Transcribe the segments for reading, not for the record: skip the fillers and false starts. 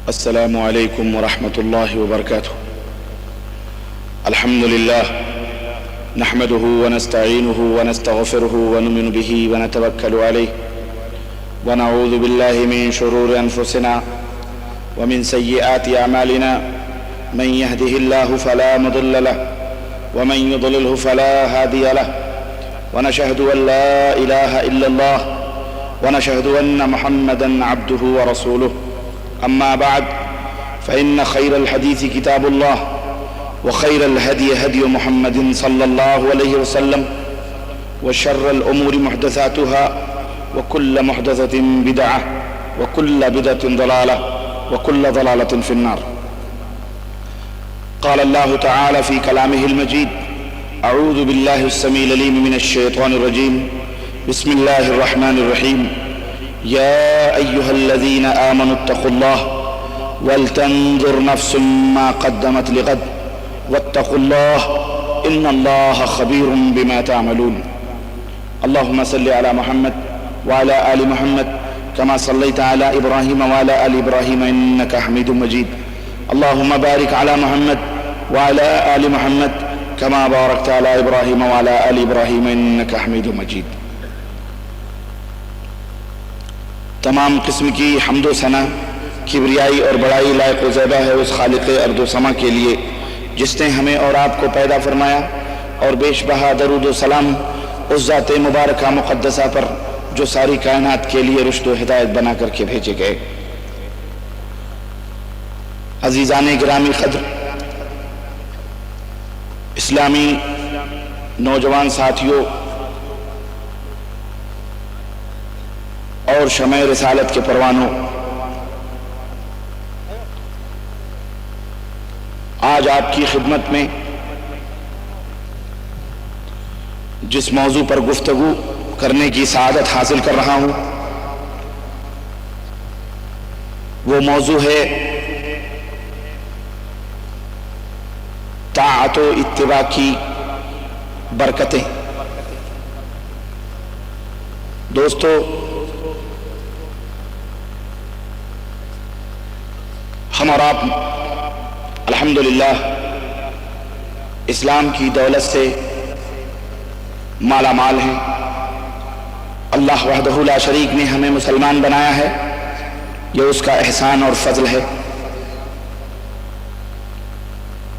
السلام عليكم ورحمة الله وبركاته. الحمد لله نحمده ونستعينه ونستغفره ونؤمن به ونتوكل عليه ونعوذ بالله من شرور أنفسنا ومن سيئات أعمالنا. من يهده الله فلا مضل له ومن يضلله فلا هادي له ونشهد أن لا إله إلا الله ونشهد أن محمدا عبده ورسوله. أما بعد فإن خير الحديث كتاب الله وخير الهدي هدي محمد صلى الله عليه وسلم وشر الأمور محدثاتها وكل محدثة بدعة وكل بدعة ضلالة وكل ضلالة في النار. قال الله تعالى في كلامه المجيد: أعوذ بالله السميع العليم من الشيطان الرجيم. بسم الله الرحمن الرحيم. يا أيها الذين آمنوا اتقوا الله ولتنظر نفس ما قدمت لغد واتقوا الله إن الله خبير بما تعملون. اللهم صل على محمد وعلى آل محمد كما صليت على إبراهيم وعلى آل إبراهيم إنك حميد مجيد. اللهم بارك على محمد وعلى آل محمد كما باركت على إبراهيم وعلى آل إبراهيم إنك حميد مجيد. تمام قسم کی حمد و ثنا کبریائی اور بڑائی لائق و زیبہ ہے اس خالق ارض و سما کے لیے جس نے ہمیں اور آپ کو پیدا فرمایا، اور بیش بہا درود و سلام اس ذات مبارکہ مقدسہ پر جو ساری کائنات کے لیے رشد و ہدایت بنا کر کے بھیجے گئے. عزیزان گرامی قدر، اسلامی نوجوان ساتھیوں اور شمع رسالت کے پروانوں، آج آپ کی خدمت میں جس موضوع پر گفتگو کرنے کی سعادت حاصل کر رہا ہوں وہ موضوع ہے طاعت و اتباع کی برکتیں. دوستو، ہم اور آپ الحمدللہ اسلام کی دولت سے مالا مال ہیں. اللہ وحدہ لا شریک نے ہمیں مسلمان بنایا ہے، یہ اس کا احسان اور فضل ہے.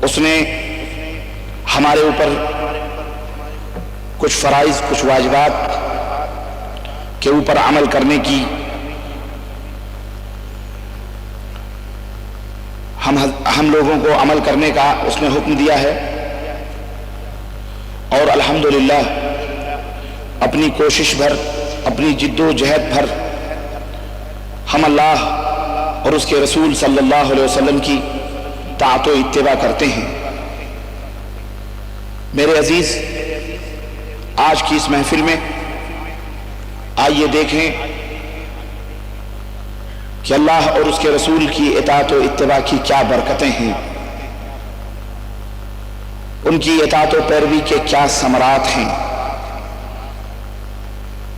اس نے ہمارے اوپر کچھ فرائض، کچھ واجبات کے اوپر عمل کرنے کی ہم لوگوں کو عمل کرنے کا اس نے حکم دیا ہے، اور الحمدللہ اپنی کوشش بھر، اپنی جد و جہد بھر ہم اللہ اور اس کے رسول صلی اللہ علیہ وسلم کی طاعت و اتباع کرتے ہیں. میرے عزیز، آج کی اس محفل میں آئیے دیکھیں کہ اللہ اور اس کے رسول کی اطاعت و اتباع کی کیا برکتیں ہیں، ان کی اطاعت و پیروی کے کیا ثمرات ہیں.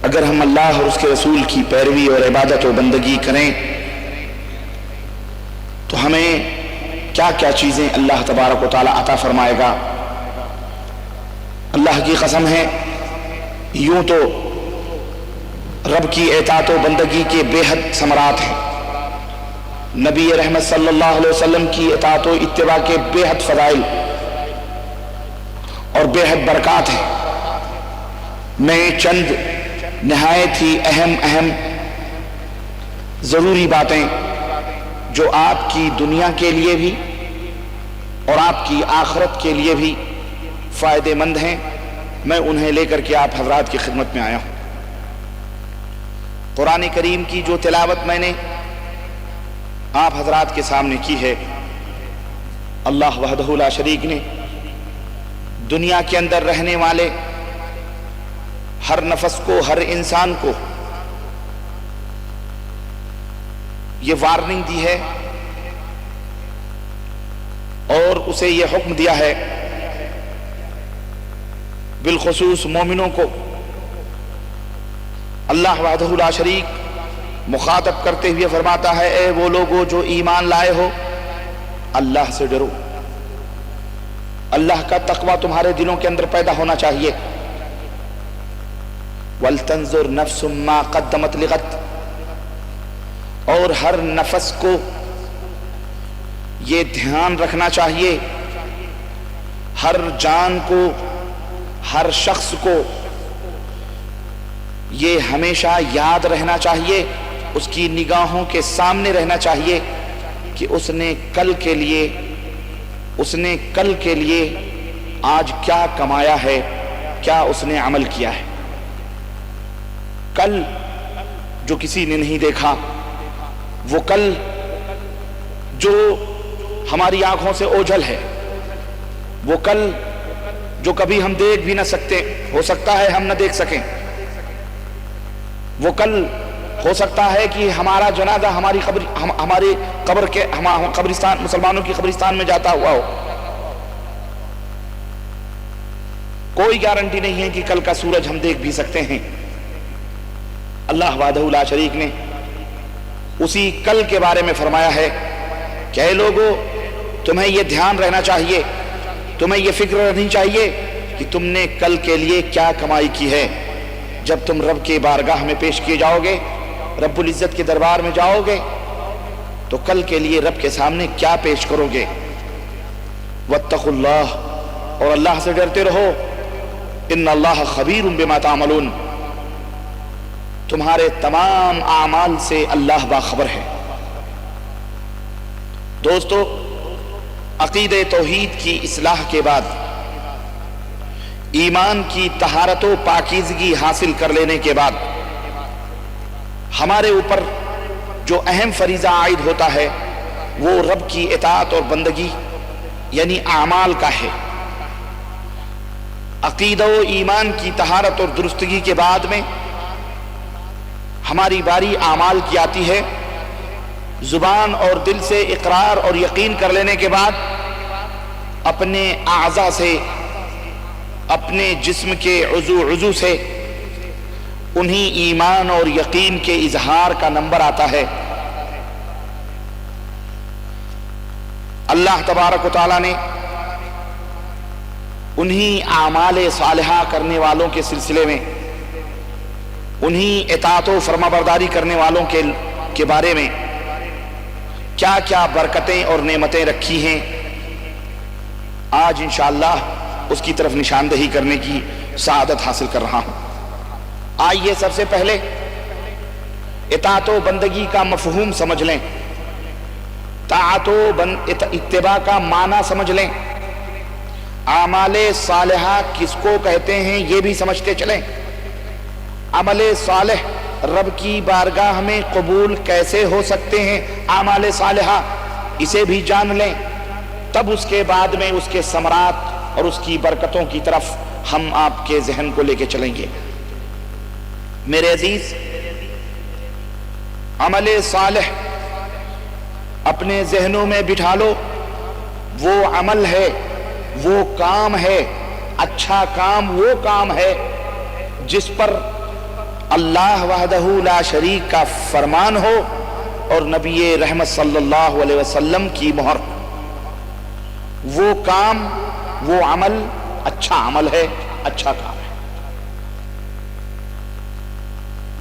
اگر ہم اللہ اور اس کے رسول کی پیروی اور عبادت و بندگی کریں تو ہمیں کیا کیا چیزیں اللہ تبارک و تعالی عطا فرمائے گا. اللہ کی قسم ہے، یوں تو رب کی اطاعت و بندگی کے بے حد ثمرات ہیں، نبی رحمت صلی اللہ علیہ وسلم کی اطاعت و اتباع کے بے حد فضائل اور بے حد برکات ہیں. میں چند نہایت ہی اہم ضروری باتیں جو آپ کی دنیا کے لیے بھی اور آپ کی آخرت کے لیے بھی فائدہ مند ہیں، میں انہیں لے کر کے آپ حضرات کی خدمت میں آیا ہوں. قرآن کریم کی جو تلاوت میں نے آپ حضرات کے سامنے کی ہے، اللہ وحدہ لا شریک نے دنیا کے اندر رہنے والے ہر نفس کو، ہر انسان کو یہ وارننگ دی ہے اور اسے یہ حکم دیا ہے، بالخصوص مومنوں کو. اللہ وحدہ لا شریک مخاطب کرتے ہوئے فرماتا ہے اے وہ لوگو جو ایمان لائے ہو، اللہ سے ڈرو، اللہ کا تقوی تمہارے دلوں کے اندر پیدا ہونا چاہیے۔ وَلْتَنْظُرْ نَفْسٌ مَّا قَدَّمَتْ لِغَدٍ، اور ہر نفس کو یہ دھیان رکھنا چاہیے، ہر جان کو، ہر شخص کو یہ ہمیشہ یاد رہنا چاہیے، اس کی نگاہوں کے سامنے رہنا چاہیے کہ اس نے کل کے لیے آج کیا کمایا ہے، کیا اس نے عمل کیا ہے۔ کل جو کسی نے نہیں دیکھا، وہ کل جو ہماری آنکھوں سے اوجھل ہے، وہ کل جو کبھی ہم دیکھ بھی نہ سکتے، ہو سکتا ہے ہم نہ دیکھ سکیں، وہ کل ہو سکتا ہے کہ ہمارا جنازہ ہماری قبر کے قبرستان، مسلمانوں کی قبرستان میں جاتا ہوا ہو۔ کوئی گارنٹی نہیں ہے کہ کل کا سورج ہم دیکھ بھی سکتے ہیں۔ اللہ وحدہ لا شریک نے اسی کل کے بارے میں فرمایا ہے کہ اے لوگو، تمہیں یہ دھیان رہنا چاہیے، تمہیں یہ فکر رہنی چاہیے کہ تم نے کل کے لیے کیا کمائی کی ہے۔ جب تم رب کے بارگاہ میں پیش کیے جاؤ گے، رب العزت کے دربار میں جاؤ گے، تو کل کے لیے رب کے سامنے کیا پیش کرو گے۔ واتقوا اللہ، اور اللہ سے ڈرتے رہو، ان اللہ خبیر بما تعملون، تمہارے تمام اعمال سے اللہ باخبر ہے۔ دوستو، عقیدہ توحید کی اصلاح کے بعد، ایمان کی طہارت و پاکیزگی حاصل کر لینے کے بعد، ہمارے اوپر جو اہم فریضہ عائد ہوتا ہے وہ رب کی اطاعت اور بندگی یعنی اعمال کا ہے۔ عقیدہ و ایمان کی طہارت اور درستگی کے بعد میں ہماری باری اعمال کی آتی ہے۔ زبان اور دل سے اقرار اور یقین کر لینے کے بعد اپنے اعضاء سے، اپنے جسم کے عضو سے انہی ایمان اور یقین کے اظہار کا نمبر آتا ہے۔ اللہ تبارک و تعالیٰ نے انہی اعمال صالحہ کرنے والوں کے سلسلے میں، انہی اطاعت و فرمانبرداری کرنے والوں کے بارے میں کیا کیا برکتیں اور نعمتیں رکھی ہیں، آج انشاءاللہ اس کی طرف نشاندہی کرنے کی سعادت حاصل کر رہا ہوں۔ آئیے سب سے پہلے اطاعت و بندگی کا مفہوم سمجھ لیں، طاعت و اتباع کا معنی سمجھ لیں، اعمال صالحہ کس کو کہتے ہیں یہ بھی سمجھتے چلیں۔ عمل صالح رب کی بارگاہ میں قبول کیسے ہو سکتے ہیں، اعمال صالحہ اسے بھی جان لیں، تب اس کے بعد میں اس کے ثمرات اور اس کی برکتوں کی طرف ہم آپ کے ذہن کو لے کے چلیں گے۔ میرے عزیز، عمل صالح اپنے ذہنوں میں بٹھا لو، وہ عمل ہے، وہ کام ہے، اچھا کام وہ کام ہے جس پر اللہ وحدہ لا شریک کا فرمان ہو اور نبی رحمت صلی اللہ علیہ وسلم کی مہر۔ وہ کام، وہ عمل اچھا عمل ہے، اچھا کام ہے۔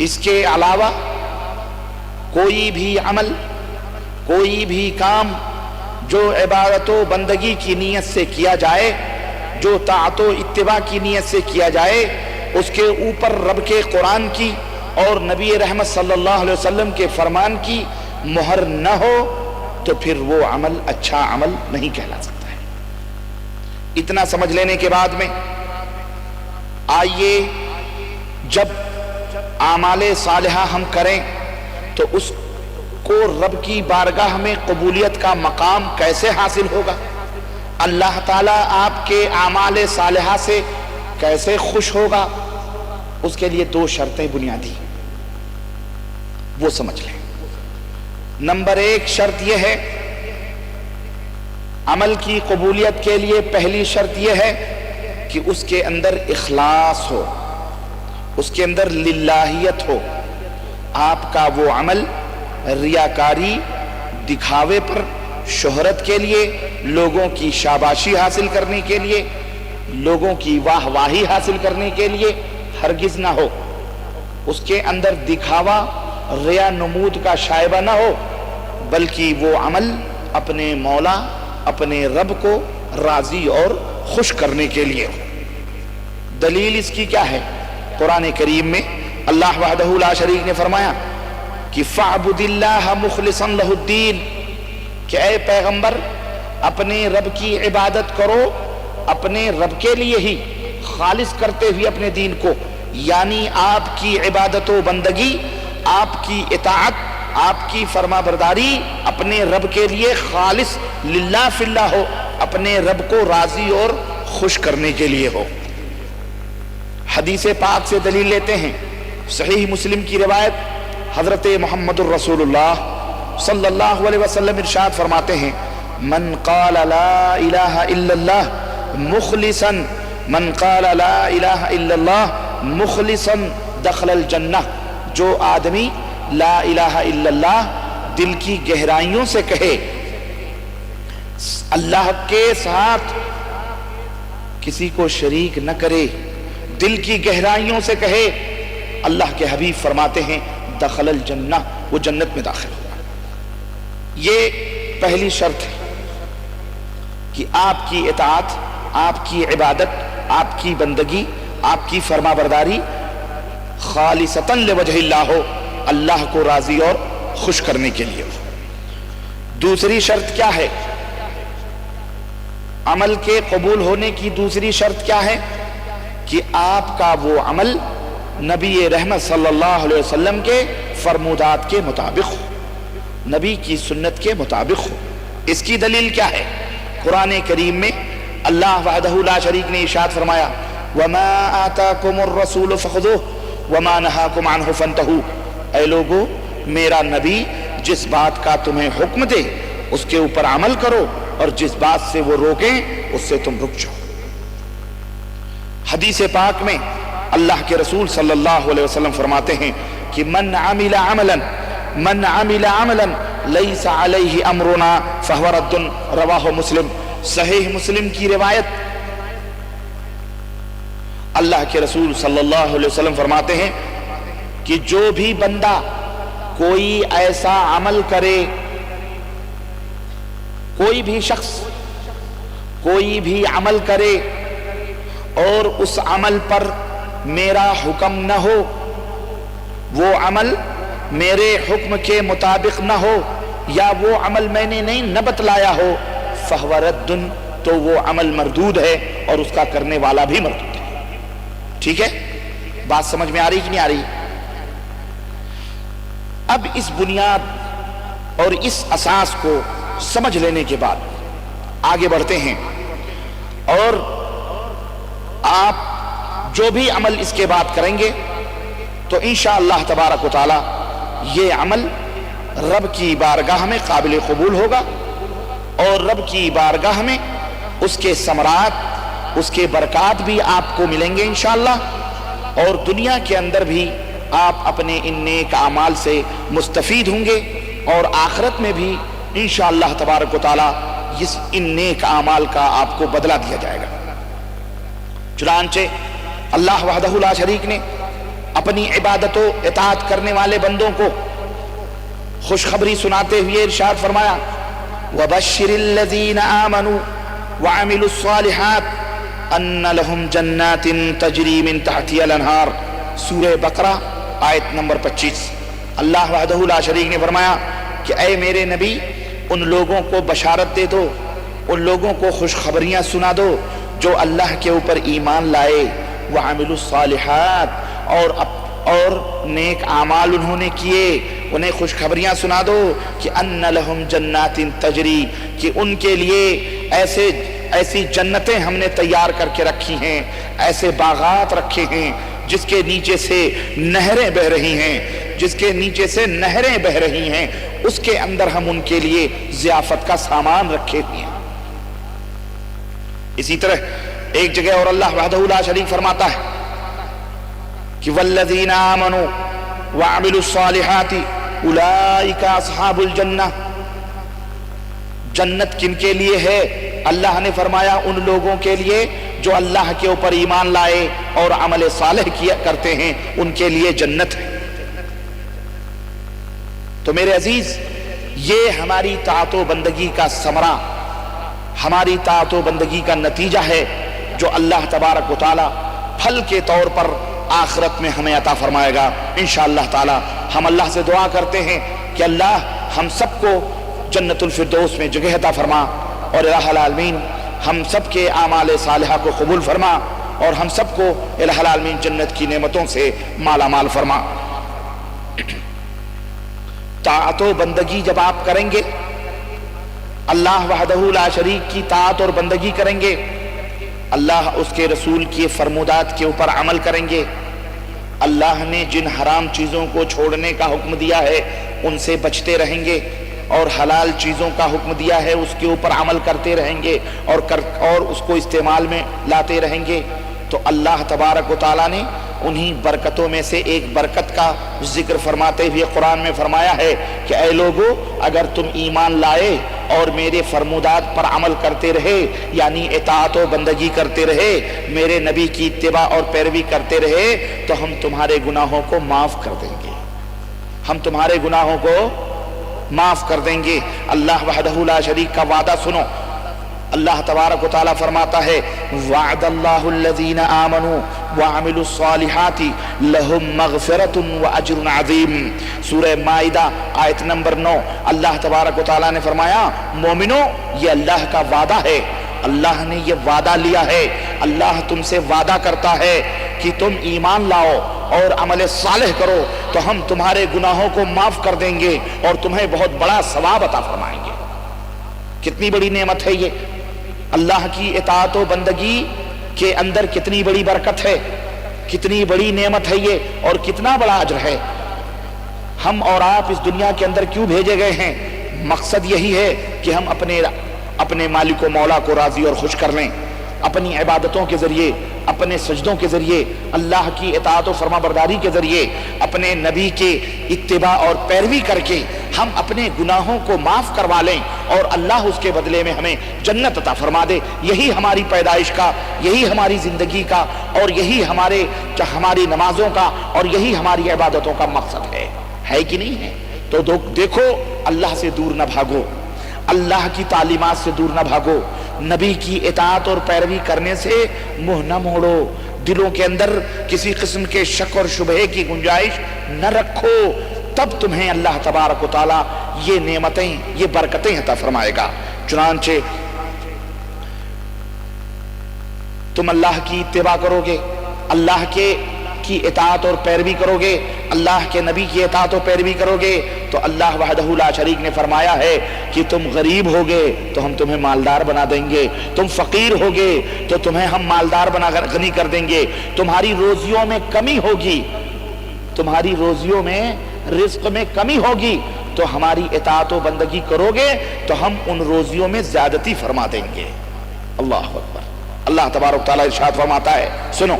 اس کے علاوہ کوئی بھی عمل، کوئی بھی کام جو عبادت و بندگی کی نیت سے کیا جائے، جو طاعت و اتباع کی نیت سے کیا جائے، اس کے اوپر رب کے قرآن کی اور نبی رحمت صلی اللہ علیہ وسلم کے فرمان کی مہر نہ ہو تو پھر وہ عمل اچھا عمل نہیں کہلا سکتا ہے۔ اتنا سمجھ لینے کے بعد میں آئیے، جب اعمال صالحہ ہم کریں تو اس کو رب کی بارگاہ میں قبولیت کا مقام کیسے حاصل ہوگا، اللہ تعالیٰ آپ کے اعمال صالحہ سے کیسے خوش ہوگا، اس کے لیے دو شرطیں بنیادی وہ سمجھ لیں۔ نمبر ایک شرط یہ ہے، عمل کی قبولیت کے لیے پہلی شرط یہ ہے کہ اس کے اندر اخلاص ہو، اس کے اندر للہیت ہو، آپ کا وہ عمل ریاکاری، دکھاوے پر، شہرت کے لیے، لوگوں کی شاباشی حاصل کرنے کے لیے، لوگوں کی واہ واہی حاصل کرنے کے لیے ہرگز نہ ہو. اس کے اندر دکھاوا، ریا نمود کا شائبہ نہ ہو، بلکہ وہ عمل اپنے مولا، اپنے رب کو راضی اور خوش کرنے کے لیے ہو. دلیل اس کی کیا ہے؟ قرآن کریم میں اللہ وحدہ لا شریک نے فرمایا کہ فَاعْبُدِ اللَّهَ مُخْلِصًا لَهُ الدِّينَ، کہ اے پیغمبر اپنے رب کی عبادت کرو اپنے رب کے لیے ہی، خالص کرتے ہوئے اپنے دین کو. یعنی آپ کی عبادت و بندگی، آپ کی اطاعت، آپ کی فرما برداری اپنے رب کے لیے خالص للہ فی اللہ ہو، اپنے رب کو راضی اور خوش کرنے کے لیے ہو. حدیث پاک سے دلیل لیتے ہیں. صحیح مسلم کی روایت، حضرت محمد الرسول اللہ صلی اللہ علیہ وسلم ارشاد فرماتے ہیں من قال لا الہ الا اللہ مخلصا، من قال لا الہ الا اللہ مخلصا دخل الجنہ، جو آدمی لا الہ الا اللہ دل کی گہرائیوں سے کہے، اللہ کے ساتھ کسی کو شریک نہ کرے، دل کی گہرائیوں سے کہے، اللہ کے حبیب فرماتے ہیں دخل الجنہ، وہ جنت میں داخل ہوگا. یہ پہلی شرط ہے کہ آپ کی اطاعت، آپ کی عبادت، آپ کی بندگی، آپ کی فرما برداری خالصتاً لوجہ اللہ ہو، اللہ کو راضی اور خوش کرنے کے لیے ہو. دوسری شرط کیا ہے؟ عمل کے قبول ہونے کی دوسری شرط کیا ہے؟ کہ آپ کا وہ عمل نبی رحمت صلی اللہ علیہ وسلم کے فرمودات کے مطابق ہو، نبی کی سنت کے مطابق ہو. اس کی دلیل کیا ہے؟ قرآن کریم میں اللہ وحدہ لا شریک نے ارشاد فرمایا وَمَا آتَاكُمُ الرَّسُولُ فَخُذُوهُ وَمَا نَهَاكُمْ عَنْهُ فَانْتَهُوا، اے لوگو میرا نبی جس بات کا تمہیں حکم دے اس کے اوپر عمل کرو، اور جس بات سے وہ روکیں اس سے تم رک جاؤ. حدیث پاک میں اللہ کے رسول صلی اللہ علیہ وسلم فرماتے ہیں کہ من عمل عملا لیس علیہ امرنا فہو رد، رواہ مسلم. صحیح مسلم کی روایت، اللہ کے رسول صلی اللہ علیہ وسلم فرماتے ہیں کہ جو بھی بندہ کوئی ایسا عمل کرے، کوئی بھی شخص کوئی بھی عمل کرے اور اس عمل پر میرا حکم نہ ہو، وہ عمل میرے حکم کے مطابق نہ ہو، یا وہ عمل میں نے نہ بتلایا ہو، فَهُوَ رَدٌ، تو وہ عمل مردود ہے اور اس کا کرنے والا بھی مردود ہے. ٹھیک ہے؟ بات سمجھ میں آ رہی کہ نہیں آ رہی؟ اب اس بنیاد اور اس اساس کو سمجھ لینے کے بعد آگے بڑھتے ہیں، اور آپ جو بھی عمل اس کے بعد کریں گے تو انشاءاللہ تبارک و تعالی یہ عمل رب کی بارگاہ میں قابل قبول ہوگا، اور رب کی بارگاہ میں اس کے ثمرات، اس کے برکات بھی آپ کو ملیں گے انشاءاللہ، اور دنیا کے اندر بھی آپ اپنے ان نیک اعمال سے مستفید ہوں گے، اور آخرت میں بھی انشاءاللہ تبارک و تعالی ان نیک اعمال کا آپ کو بدلہ دیا جائے گا. چنانچہ اللہ وحدہ لا شریک نے اپنی عبادت و اطاعت کرنے والے بندوں کو خوشخبری سناتے ہوئے ارشاد فرمایا وَبَشِّرِ الَّذِينَ آمَنُوا وَعَمِلُوا الصَّالِحَاتِ أَنَّ لَهُمْ جَنَّاتٍ تَجْرِي مِن تَحْتِهَا الْأَنْهَارُ، سورہ بقرہ آیت نمبر 25. اللہ وحدہ لا شریک نے فرمایا کہ اے میرے نبی ان لوگوں کو بشارت دے دو، ان لوگوں کو خوشخبریاں سنا دو جو اللہ کے اوپر ایمان لائے، وَعَمِلُوا الصَّالِحَاتِ، اور نیک اعمال انہوں نے کیے، انہیں خوشخبریاں سنا دو کہ أَنَّ لَهُمْ جَنَّاتٍ تَجْرِي، کہ ان کے لیے ایسی جنتیں ہم نے تیار کر کے رکھی ہیں، ایسے باغات رکھے ہیں جس کے نیچے سے نہریں بہ رہی ہیں، جس کے نیچے سے نہریں بہ رہی ہیں، اس کے اندر ہم ان کے لیے ضیافت کا سامان رکھے ہوئے ہیں. اسی طرح ایک جگہ اور اللہ وحدہ لا شریک فرماتا ہے کہ والذین آمنوا وعملوا الصالحات اولئک اصحاب الجنہ۔ جنت کن کے لیے ہے؟ اللہ نے فرمایا ان لوگوں کے لیے جو اللہ کے اوپر ایمان لائے اور عمل صالح کیا کرتے ہیں، ان کے لیے جنت ہے۔ تو میرے عزیز، یہ ہماری طاعت و بندگی کا ثمرہ، ہماری طاعت و بندگی کا نتیجہ ہے جو اللہ تبارک و تعالی پھل کے طور پر آخرت میں ہمیں عطا فرمائے گا انشاءاللہ تعالی۔ ہم اللہ سے دعا کرتے ہیں کہ اللہ ہم سب کو جنت الفردوس میں جگہ عطا فرما، اور الہ العالمین ہم سب کے اعمال صالحہ کو قبول فرما، اور ہم سب کو الہ العالمین جنت کی نعمتوں سے مالا مال فرما۔ طاعت و بندگی جب آپ کریں گے، اللہ وحدہ لا شریک کی طاعت اور بندگی کریں گے، اللہ اس کے رسول کی فرمودات کے اوپر عمل کریں گے، اللہ نے جن حرام چیزوں کو چھوڑنے کا حکم دیا ہے ان سے بچتے رہیں گے، اور حلال چیزوں کا حکم دیا ہے اس کے اوپر عمل کرتے رہیں گے اور اس کو استعمال میں لاتے رہیں گے، تو اللہ تبارک و تعالیٰ نے انہی برکتوں میں سے ایک برکت کا ذکر فرماتے ہوئے قرآن میں فرمایا ہے کہ اے لوگو، اگر تم ایمان لائے اور میرے فرمودات پر عمل کرتے رہے، یعنی اطاعت و بندگی کرتے رہے، میرے نبی کی اتباع اور پیروی کرتے رہے، تو ہم تمہارے گناہوں کو معاف کر دیں گے، ہم تمہارے گناہوں کو معاف کر دیں گے۔ اللہ وحدہ لا شریک کا وعدہ سنو، اللہ تبارک و تعالیٰ فرماتا ہے وعد اللہ الذین آمنوا وعملوا الصالحات لہم مغفرۃ واجر عظیم۔ سورہ مائدہ آیت نمبر 9، اللہ تبارک و تعالیٰ نے فرمایا مومنو، یہ اللہ کا وعدہ ہے، اللہ نے یہ وعدہ لیا ہے، اللہ تم سے وعدہ کرتا ہے کہ تم ایمان لاؤ اور عمل صالح کرو تو ہم تمہارے گناہوں کو معاف کر دیں گے اور تمہیں بہت بڑا ثواب عطا فرمائیں گے۔ کتنی بڑی نعمت ہے یہ، اللہ کی اطاعت و بندگی کے اندر کتنی بڑی برکت ہے، کتنی بڑی نعمت ہے یہ، اور کتنا بڑا اجر ہے۔ ہم اور آپ اس دنیا کے اندر کیوں بھیجے گئے ہیں؟ مقصد یہی ہے کہ ہم اپنے مالک و مولا کو راضی اور خوش کر لیں، اپنی عبادتوں کے ذریعے، اپنے سجدوں کے ذریعے، اللہ کی اطاعت و فرما برداری کے ذریعے، اپنے نبی کے اتباع اور پیروی کر کے ہم اپنے گناہوں کو معاف کروا لیں اور اللہ اس کے بدلے میں ہمیں جنت عطا فرما دے۔ یہی ہماری پیدائش کا، یہی ہماری زندگی کا، اور یہی ہماری نمازوں کا، اور یہی ہماری عبادتوں کا مقصد ہے کہ نہیں ہے؟ تو دیکھو، اللہ سے دور نہ بھاگو، اللہ کی تعلیمات سے دور نہ بھاگو، نبی کی اطاعت اور پیروی کرنے سے منہ نہ موڑو، دلوں کے اندر کسی قسم کے شک اور شبہے کی گنجائش نہ رکھو، تب تمہیں اللہ تبارک و تعالیٰ یہ نعمتیں، یہ برکتیں عطا فرمائے گا۔ چنانچہ تم اللہ کی اتباع کرو گے، اللہ کی اطاعت اور پیروی کرو گے، اللہ کے نبی کی اطاعت و پیروی کرو گے، تو اللہ وحدہ لا شریک نے فرمایا ہے کہ تم غریب ہوگے تو ہم تمہیں مالدار بنا دیں گے، تم فقیر ہوگے تو تمہیں ہم مالدار بنا کر غنی کر دیں گے، تمہاری روزیوں میں کمی ہوگی، تمہاری روزیوں میں، رزق میں کمی ہوگی، تو ہماری اطاعت و بندگی کرو گے تو ہم ان روزیوں میں زیادتی فرما دیں گے۔ اللہ اکبر۔ اللہ تبارک تعالیٰ ارشاد فرماتا ہے، سنو،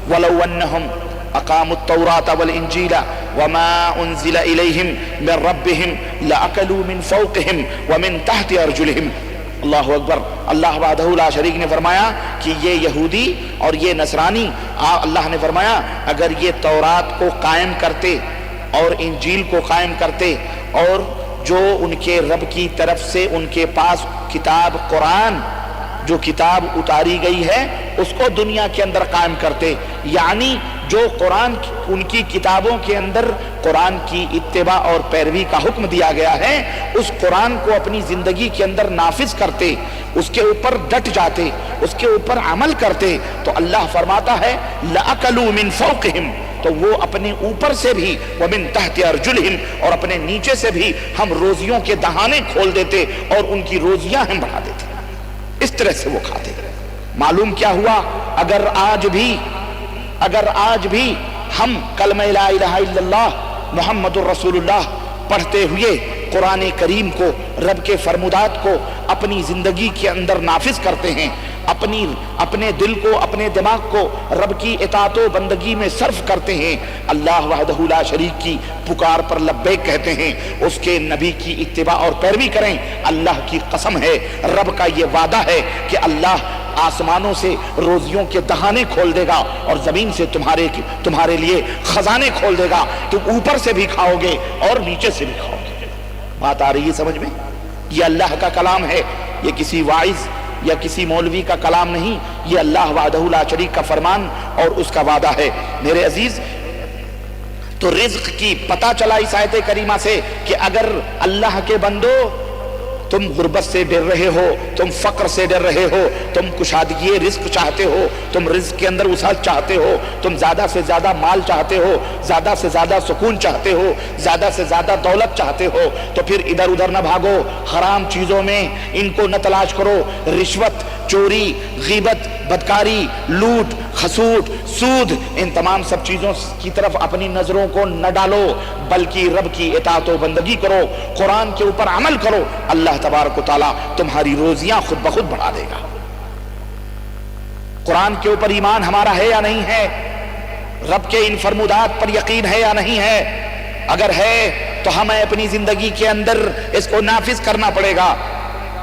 وَلَوْ أَنَّهُمْ أَقَامُوا التَّوْرَاةَ وَالْإِنْجِيلَ وَمَا أُنزِلَ إِلَيْهِمْ مِنْ رَبِّهِمْ لَأَكَلُوا مِنْ فَوْقِهِمْ وَمِنْ تَحْتِ أَرْجُلِهِمْ۔ اللہ اکبر۔ اللہ وحدہ لا شریک نے فرمایا کہ یہ یہودی اور یہ نصرانی، اللہ نے فرمایا اگر یہ تورات کو قائم کرتے اور انجیل کو قائم کرتے، اور جو ان کے رب کی طرف سے ان کے پاس کتاب قرآن، جو کتاب اتاری گئی ہے، اس کو دنیا کے اندر قائم کرتے، یعنی جو قرآن، ان کی کتابوں کے اندر قرآن کی اتباع اور پیروی کا حکم دیا گیا ہے، اس قرآن کو اپنی زندگی کے اندر نافذ کرتے، اس کے اوپر ڈٹ جاتے، اس کے اوپر عمل کرتے، تو اللہ فرماتا ہے لَأَكَلُوا مِنْ فَوْقِهِمْ، تو وہ اپنے اوپر سے بھی، وَمِنْ تَحْتِ أَرْجُلِهِمْ، اور اپنے نیچے سے بھی ہم روزیوں کے دہانے کھول دیتے اور ان کی روزیاں ہم بڑھا دیتے، اس طرح سے وہ کھاتے۔ معلوم کیا ہوا؟ اگر آج بھی ہم کلمہ لا الہ الا اللہ محمد الرسول اللہ پڑھتے ہوئے قرآن کریم کو، رب کے فرمودات کو اپنی زندگی کے اندر نافذ کرتے ہیں، اپنے دل کو، اپنے دماغ کو رب کی اطاعت و بندگی میں صرف کرتے ہیں، اللہ وحدہ لا شریک کی پکار پر لبیک کہتے ہیں، اس کے نبی کی اتباع اور پیروی کریں، اللہ کی قسم ہے، رب کا یہ وعدہ ہے کہ اللہ آسمانوں سے روزیوں کے دہانے کھول دے گا اور زمین سے تمہارے لیے خزانے کھول دے گا، تم اوپر سے بھی کھاؤ گے اور نیچے سے بھی کھاؤ گے۔ بات آ رہی ہے سمجھ میں؟ یہ اللہ کا کلام ہے، یہ کسی واعظ یا کسی مولوی کا کلام نہیں، یہ اللہ وحدہ لا شریک کا فرمان اور اس کا وعدہ ہے۔ میرے عزیز، تو رزق کی پتہ چلا اس آیت کریمہ سے کہ اگر اللہ کے بندو تم غربت سے ڈر رہے ہو، تم فقر سے ڈر رہے ہو، تم کشادگی رزق چاہتے ہو، تم رزق کے اندر وسعت چاہتے ہو، تم زیادہ سے زیادہ مال چاہتے ہو، زیادہ سے زیادہ سکون چاہتے ہو، زیادہ سے زیادہ دولت چاہتے ہو، تو پھر ادھر ادھر نہ بھاگو، حرام چیزوں میں ان کو نہ تلاش کرو، رشوت، چوری، غیبت، بدکاری، لوٹ، حسود، سود، ان تمام سب چیزوں کی طرف اپنی نظروں کو نہ ڈالو، بلکہ رب کی اطاعت و بندگی کرو، قرآن کے اوپر عمل کرو، اللہ تبارک و تعالیٰ تمہاری روزیاں خود بخود بڑھا دے گا۔ قرآن کے اوپر ایمان ہمارا ہے یا نہیں ہے؟ رب کے ان فرمودات پر یقین ہے یا نہیں ہے؟ اگر ہے تو ہمیں اپنی زندگی کے اندر اس کو نافذ کرنا پڑے گا۔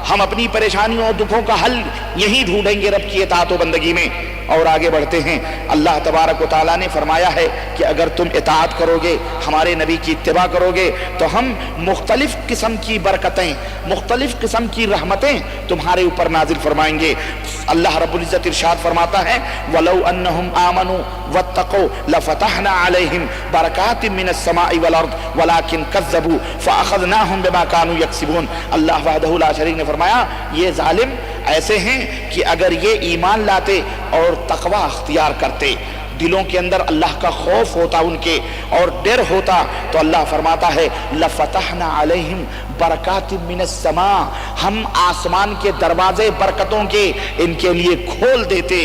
ہم اپنی پریشانیوں اور دکھوں کا حل یہی ڈھونڈیں گے رب کی اطاعت و بندگی میں۔ اور آگے بڑھتے ہیں، اللہ تبارک و تعالیٰ نے فرمایا ہے کہ اگر تم اطاعت کرو گے، ہمارے نبی کی اتباع کرو گے، تو ہم مختلف قسم کی برکتیں، مختلف قسم کی رحمتیں تمہارے اوپر نازل فرمائیں گے۔ اللہ رب العزت ارشاد فرماتا ہے وَلَوْ أَنَّهُمْ آمَنُوا وَاتَّقَوْا لَفَتَحْنَا عَلَيْهِمْ بَرَكَاتٍ مِّنَ السَّمَاءِ وَالْأَرْضِ وَلَكِنْ كَذَّبُوا فَأَخَذْنَاهُمْ بِمَا كَانُوا يَكْسِبُونَ۔ اللہ وحدہ لا شریک نے فرمایا یہ ظالم ایسے ہیں کہ اگر یہ ایمان لاتے اور تقوی اختیار کرتے، دلوں کے اندر اللہ کا خوف ہوتا ان کے اور ڈر ہوتا، تو اللہ فرماتا ہے لَفَتَحْنَا عَلَيْهِمْ بَرَكَاتٍ مِّنَ السَّمَاءِ، ہم آسمان کے دروازے برکتوں کے ان کے لیے کھول دیتے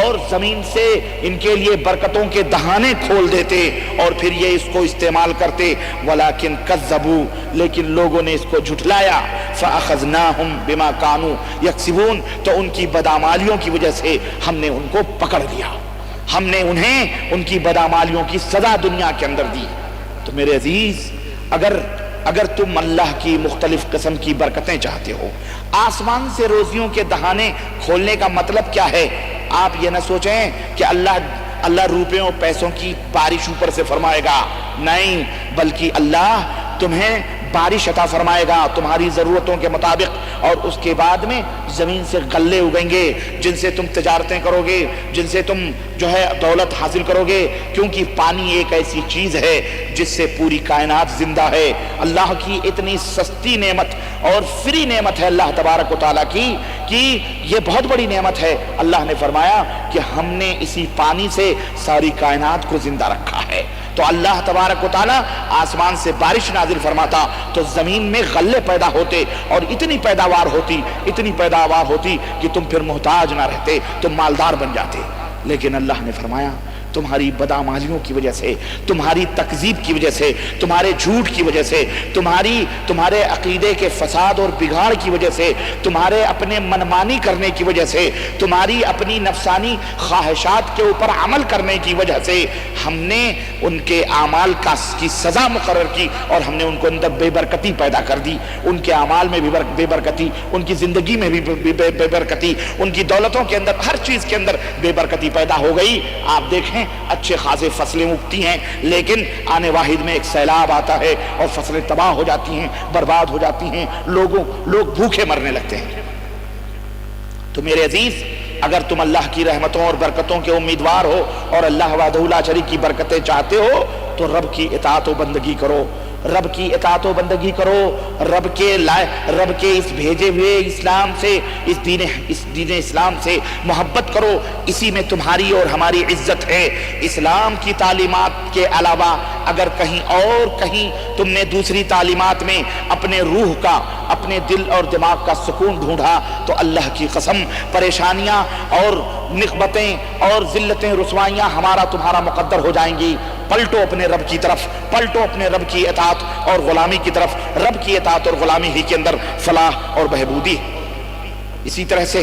اور زمین سے ان کے لیے برکتوں کے دہانے کھول دیتے اور پھر یہ اس کو استعمال کرتے۔ وَلَكِنْ كَذَّبُوا، لیکن لوگوں نے اس کو جھٹلایا۔ فَأَخَذْنَاهُمْ بِمَا كَانُوا يَكْسِبُونَ، تو ان کی بدعمالیوں کی وجہ سے ہم نے ان کو پکڑ لیا، ہم نے انہیں ان کی بدعمالیوں کی سزا دنیا کے اندر دی۔ تو میرے عزیز، اگر تم اللہ کی مختلف قسم کی برکتیں چاہتے ہو، آسمان سے روزیوں کے دہانے کھولنے کا مطلب کیا ہے؟ آپ یہ نہ سوچیں کہ اللہ روپیوں پیسوں کی بارش اوپر سے فرمائے گا، نہیں، بلکہ اللہ تمہیں بارش عطا فرمائے گا تمہاری ضرورتوں کے مطابق، اور اس کے بعد میں زمین سے غلے اگیں گے جن سے تم تجارتیں کرو گے، جن سے تم دولت حاصل کرو گے، کیونکہ پانی ایک ایسی چیز ہے جس سے پوری کائنات زندہ ہے۔ اللہ کی اتنی سستی نعمت اور فری نعمت ہے اللہ تبارک و تعالیٰ کی کہ یہ بہت بڑی نعمت ہے۔ اللہ نے فرمایا کہ ہم نے اسی پانی سے ساری کائنات کو زندہ رکھا ہے۔ تو اللہ تبارک و تعالیٰ آسمان سے بارش نازل فرماتا تو زمین میں غلے پیدا ہوتے اور اتنی پیداوار ہوتی کہ تم پھر محتاج نہ رہتے، تم مالدار بن جاتے۔ لیکن اللہ نے فرمایا تمہاری بدعمالیوں کی وجہ سے، تمہاری تکذیب کی وجہ سے، تمہارے جھوٹ کی وجہ سے، تمہارے عقیدے کے فساد اور بگاڑ کی وجہ سے، تمہارے اپنے منمانی کرنے کی وجہ سے، تمہاری اپنی نفسانی خواہشات کے اوپر عمل کرنے کی وجہ سے ہم نے ان کے اعمال کی سزا مقرر کی اور ہم نے ان کو اندر بے برکتی پیدا کر دی، ان کے اعمال میں بھی بے برکتی، ان کی زندگی میں بھی بے برکتی، ان کی دولتوں کے اندر، ہر چیز کے اندر بے برکتی پیدا ہو گئی۔ آپ دیکھیں اچھے خاصے فصلیں اگتی ہیں، لیکن آنے واحد میں ایک سیلاب آتا ہے اور فصلیں تباہ ہو جاتی ہیں، برباد ہو جاتی ہیں، لوگ بھوکے مرنے لگتے ہیں۔ تو میرے عزیز، اگر تم اللہ کی رحمتوں اور برکتوں کے امیدوار ہو اور اللہ وحدہ لا شریک کی برکتیں چاہتے ہو تو رب کی اطاعت و بندگی کرو، رب کی اطاعت و بندگی کرو، رب کے اس بھیجے ہوئے اسلام سے، اس دین اسلام سے محبت کرو، اسی میں تمہاری اور ہماری عزت ہے۔ اسلام کی تعلیمات کے علاوہ اگر کہیں تم نے دوسری تعلیمات میں اپنے روح کا، اپنے دل اور دماغ کا سکون ڈھونڈا تو اللہ کی قسم پریشانیاں اور نقبتیں اور ذلتیں، رسوائیاں ہمارا تمہارا مقدر ہو جائیں گی۔ پلٹو اپنے رب کی طرف، پلٹو اپنے رب کی اطاعت اور غلامی کی طرف، رب کی اطاعت اور غلامی ہی کے اندر فلاح اور بہبودی۔ اسی طرح سے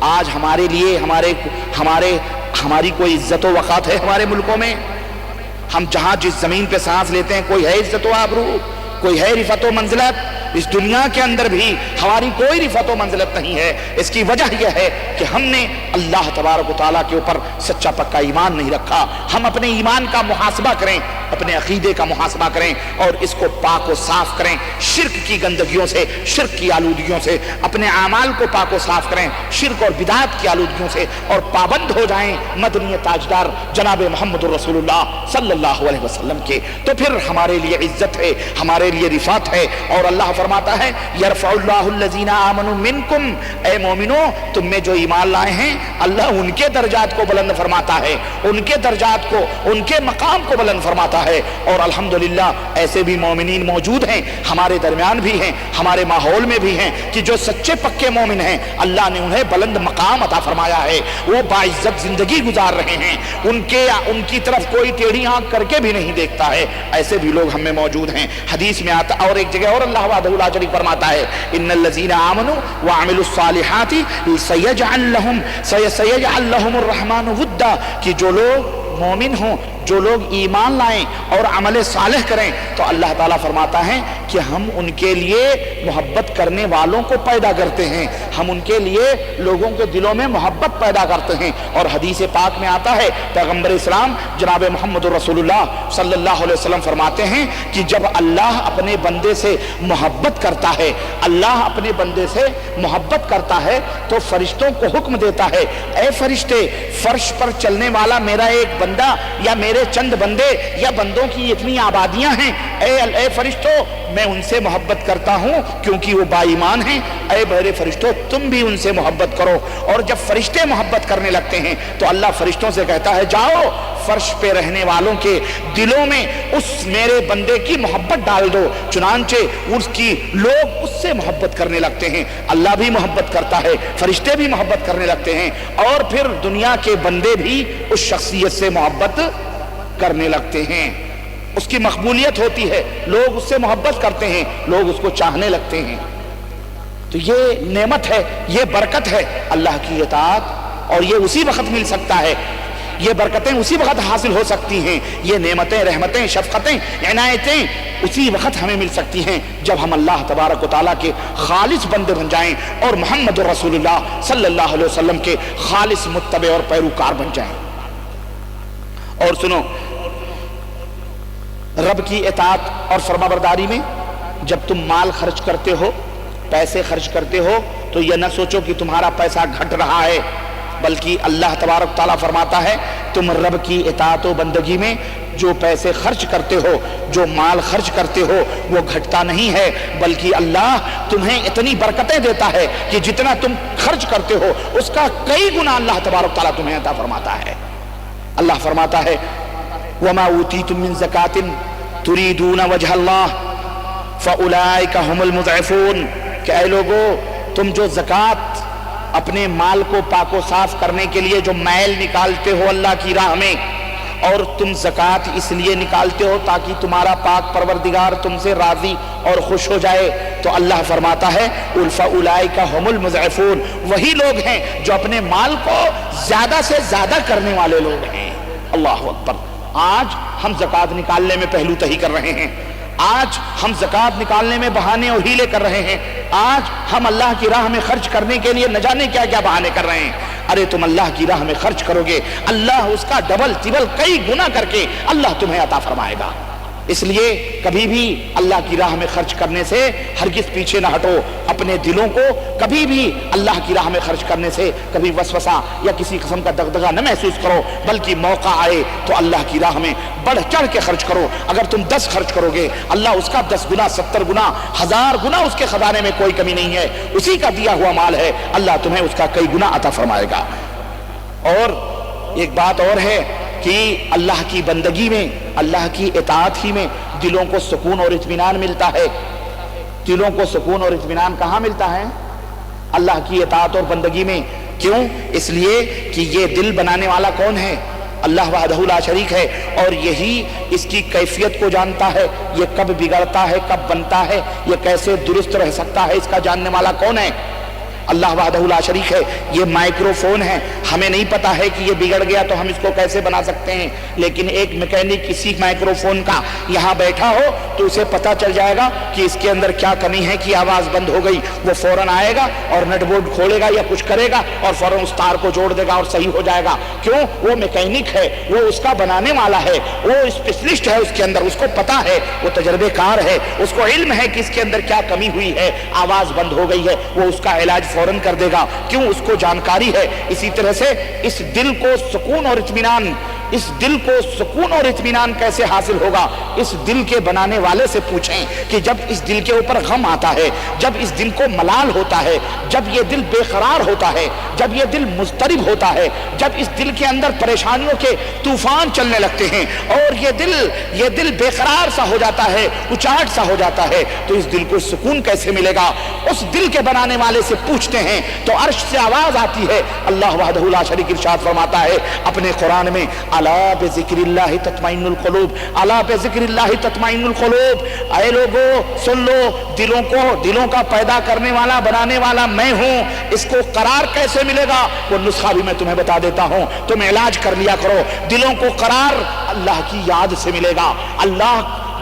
آج ہمارے لیے ہماری کوئی عزت و وقار ہے ہمارے ملکوں میں؟ ہم جہاں جس زمین پہ سانس لیتے ہیں کوئی ہے عزت و آبرو، کوئی ہے رفعت و منزلت؟ اس دنیا کے اندر بھی ہماری کوئی رفعت و منزلت نہیں ہے۔ اس کی وجہ یہ ہے کہ ہم نے اللہ تبارک و تعالیٰ کے اوپر سچا پکا ایمان نہیں رکھا۔ ہم اپنے ایمان کا محاسبہ کریں، اپنے عقیدے کا محاسبہ کریں اور اس کو پاک و صاف کریں، شرک کی گندگیوں سے، شرک کی آلودگیوں سے اپنے اعمال کو پاک و صاف کریں، شرک اور بدعات کی آلودگیوں سے، اور پابند ہو جائیں مدنی تاجدار جناب محمد رسول اللہ صلی اللہ علیہ وسلم کے۔ تو پھر ہمارے لیے عزت ہے، ہمارے لیے رفعت ہے۔ اور اللہ فرماتا ہے یرفع اللہ الذین آمنوا منکم، اے مومنو تم میں جو ایمان لائے ہیں اللہ ان کے درجات کو بلند فرماتا ہے، ان کے درجات کو، ان کے مقام کو بلند فرماتا ہے۔ اور الحمدللہ ایسے بھی مومنین موجود ہیں، ہمارے درمیان بھی ہیں، ہمارے ماحول میں بھی ہیں کہ جو سچے پکے مومن ہیں اللہ نے انہیں بلند مقام عطا فرمایا ہے، وہ باعزت زندگی گزار رہے ہیں، ان کی طرف کوئی ٹیڑھی آنکھ کر کے بھی نہیں دیکھتا ہے۔ ایسے بھی لوگ ہم میں موجود ہیں۔ حدیث میں آتا، اور ایک جگہ اور اللہ وحدہ لا شریک فرماتا ہے ان الذین آمنوا وعملوا الصالحات سیجعل لهم الرحمن ودا، کہ جو لوگ مومن ہوں، جو لوگ ایمان لائیں اور عمل صالح کریں تو اللہ تعالیٰ فرماتا ہے کہ ہم ان کے لیے محبت کرنے والوں کو پیدا کرتے ہیں، ہم ان کے لیے لوگوں کے دلوں میں محبت پیدا کرتے ہیں۔ اور حدیث پاک میں آتا ہے پیغمبر اسلام جناب محمد رسول اللہ صلی اللہ علیہ وسلم فرماتے ہیں کہ جب اللہ اپنے بندے سے محبت کرتا ہے، اللہ اپنے بندے سے محبت کرتا ہے تو فرشتوں کو حکم دیتا ہے، اے فرشتے فرش پر چلنے والا میرا ایک بندہ یا میرے چند بندے یا بندوں کی اتنی آبادیاں ہیں، اے فرشتوں میں ان سے محبت کرتا ہوں کیونکہ وہ با ایمان ہیں، اے میرے فرشتوں تم بھی ان سے محبت کرو۔ اور جب فرشتے محبت کرنے لگتے ہیں تو اللہ فرشتوں سے کہتا ہے جاؤ فرش پہ رہنے والوں کے دلوں میں اس میرے بندے کی محبت ڈال دو، چنانچہ اس کی لوگ اس سے محبت کرنے لگتے ہیں، اللہ بھی محبت کرتا ہے، فرشتے بھی محبت کرنے لگتے ہیں، اور پھر دنیا کے بندے بھی اس شخصیت سے محبت کرنے لگتے ہیں، اس کی مقبولیت ہوتی ہے، لوگ اس سے محبت کرتے ہیں، لوگ اس کو چاہنے لگتے ہیں۔ تو یہ نعمت ہے، یہ برکت ہے اللہ کی اطاعت، اور یہ اسی وقت مل سکتا ہے، یہ برکتیں اسی وقت حاصل ہو سکتی ہیں، یہ نعمتیں، رحمتیں، شفقتیں، عنایتیں اسی وقت ہمیں مل سکتی ہیں جب ہم اللہ تبارک و تعالیٰ کے خالص بندے بن جائیں اور محمد رسول اللہ صلی اللہ علیہ وسلم کے خالص متبع اور پیروکار بن جائیں۔ اور سنو، رب کی اطاعت اور فرمانبرداری میں جب تم مال خرچ کرتے ہو، پیسے خرچ کرتے ہو، تو یہ نہ سوچو کہ تمہارا پیسہ گھٹ رہا ہے، بلکہ اللہ تبارک تعالیٰ فرماتا ہے تم رب کی اطاعت و بندگی میں جو پیسے خرچ کرتے ہو، جو مال خرچ کرتے ہو، وہ گھٹتا نہیں ہے، بلکہ اللہ تمہیں اتنی برکتیں دیتا ہے کہ جتنا تم خرچ کرتے ہو اس کا کئی گنا اللہ تبارک تعالیٰ تمہیں عطا فرماتا ہے۔ اللہ فرماتا ہے وَمَا أُوتِيتُم مِّن زَكَاةٍ تُرِيدُونَ وَجْهَ اللَّهِ فَأُولَٰئِكَ هُمُ الْمُضْعِفُونَ، کہ اے لوگو تم جو زکوٰۃ اپنے مال کو پاک و صاف کرنے کے لیے جو میل نکالتے ہو اللہ کی راہ میں، اور تم زکوٰۃ اس لیے نکالتے ہو تاکہ تمہارا پاک پروردگار تم سے راضی اور خوش ہو جائے، تو اللہ فرماتا ہے فَأُولَٰئِكَ هُمُ الْمُضْعِفُونَ، وہی لوگ ہیں جو اپنے مال کو زیادہ سے زیادہ کرنے والے لوگ ہیں۔ اللہ اکبر۔ آج ہم زکوٰۃ نکالنے میں پہلو تہی کر رہے ہیں، آج ہم زکوٰۃ نکالنے میں بہانے اور ہیلے کر رہے ہیں، آج ہم اللہ کی راہ میں خرچ کرنے کے لیے نہ جانے کیا کیا بہانے کر رہے ہیں۔ ارے تم اللہ کی راہ میں خرچ کرو گے، اللہ اس کا ڈبل ٹربل کئی گنا کر کے اللہ تمہیں عطا فرمائے گا۔ اس لیے کبھی بھی اللہ کی راہ میں خرچ کرنے سے ہرگز پیچھے نہ ہٹو، اپنے دلوں کو کبھی بھی اللہ کی راہ میں خرچ کرنے سے کبھی وسوسہ یا کسی قسم کا دغدغہ نہ محسوس کرو، بلکہ موقع آئے تو اللہ کی راہ میں بڑھ چڑھ کے خرچ کرو۔ اگر تم 10 خرچ کرو گے اللہ اس کا 10 گنا، 70 گنا، 1000 گنا، اس کے خزانے میں کوئی کمی نہیں ہے، اسی کا دیا ہوا مال ہے، اللہ تمہیں اس کا کئی گنا عطا فرمائے گا۔ اور ایک بات اور ہے کہ اللہ کی بندگی میں، اللہ کی اطاعت ہی میں دلوں کو سکون اور اطمینان ملتا ہے۔ دلوں کو سکون اور اطمینان کہاں ملتا ہے؟ اللہ کی اطاعت اور بندگی میں۔ کیوں؟ اس لیے کہ یہ دل بنانے والا کون ہے؟ اللہ وحدہ لا شریک ہے، اور یہی اس کی کیفیت کو جانتا ہے، یہ کب بگڑتا ہے، کب بنتا ہے، یہ کیسے درست رہ سکتا ہے، اس کا جاننے والا کون ہے؟ اللہ وحدہ لا شریک ہے. یہ مائکروفون ہے, ہمیں نہیں پتا ہے کہ یہ بگڑ گیا تو ہم اس کو کیسے بنا سکتے ہیں, لیکن ایک میکینک اسی مائکروفون کا یہاں بیٹھا ہو تو اسے پتا چل جائے گا کہ اس کے اندر کیا کمی ہے کہ آواز بند ہو گئی. وہ فوراً آئے گا اور نٹ بورڈ کھولے گا یا کچھ کرے گا اور فوراً اس تار کو جوڑ دے گا اور صحیح ہو جائے گا. کیوں؟ وہ میکینک ہے, وہ اس کا بنانے والا ہے, وہ اسپیشلسٹ ہے اس کے اندر, اس کو پتا ہے, وہ تجربے کار ہے, اس کو علم ہے کہ اس کے اندر کیا کمی ہوئی ہے, آواز بند ہو گئی ہے, وہ اس کا علاج فوراً کر دے گا. کیوں؟ اس کو جانکاری ہے. اسی طرح سے اس دل کو سکون اور اطمینان, اس دل کو سکون اور اطمینان کیسے حاصل ہوگا؟ اس دل کے بنانے والے سے پوچھیں کہ جب اس دل کے اوپر غم آتا ہے, جب اس دل کو ملال ہوتا ہے, جب یہ دل بے قرار ہوتا ہے, جب یہ دل مضطرب ہوتا ہے, جب اس دل کے اندر پریشانیوں کے طوفان چلنے لگتے ہیں اور یہ دل بے قرار سا ہو جاتا ہے, اچاٹ سا ہو جاتا ہے, تو اس دل کو سکون کیسے ملے گا؟ اس دل کے بنانے والے سے پوچھتے ہیں تو عرش سے آواز آتی ہے. اللہ وحدہ لا شریک ارشاد فرماتا ہے اپنے قرآن میں, الا بذکر اللہ تطمئن القلوب, الا بذکر اللہ تطمئن القلوب. اے لوگو سن لو, دلوں کا پیدا کرنے والا, بنانے والا میں ہوں. اس کو قرار کیسے ملے گا؟ وہ نسخہ بھی میں تمہیں بتا دیتا ہوں, تم علاج کر لیا کرو. دلوں کو قرار اللہ کی یاد سے ملے گا.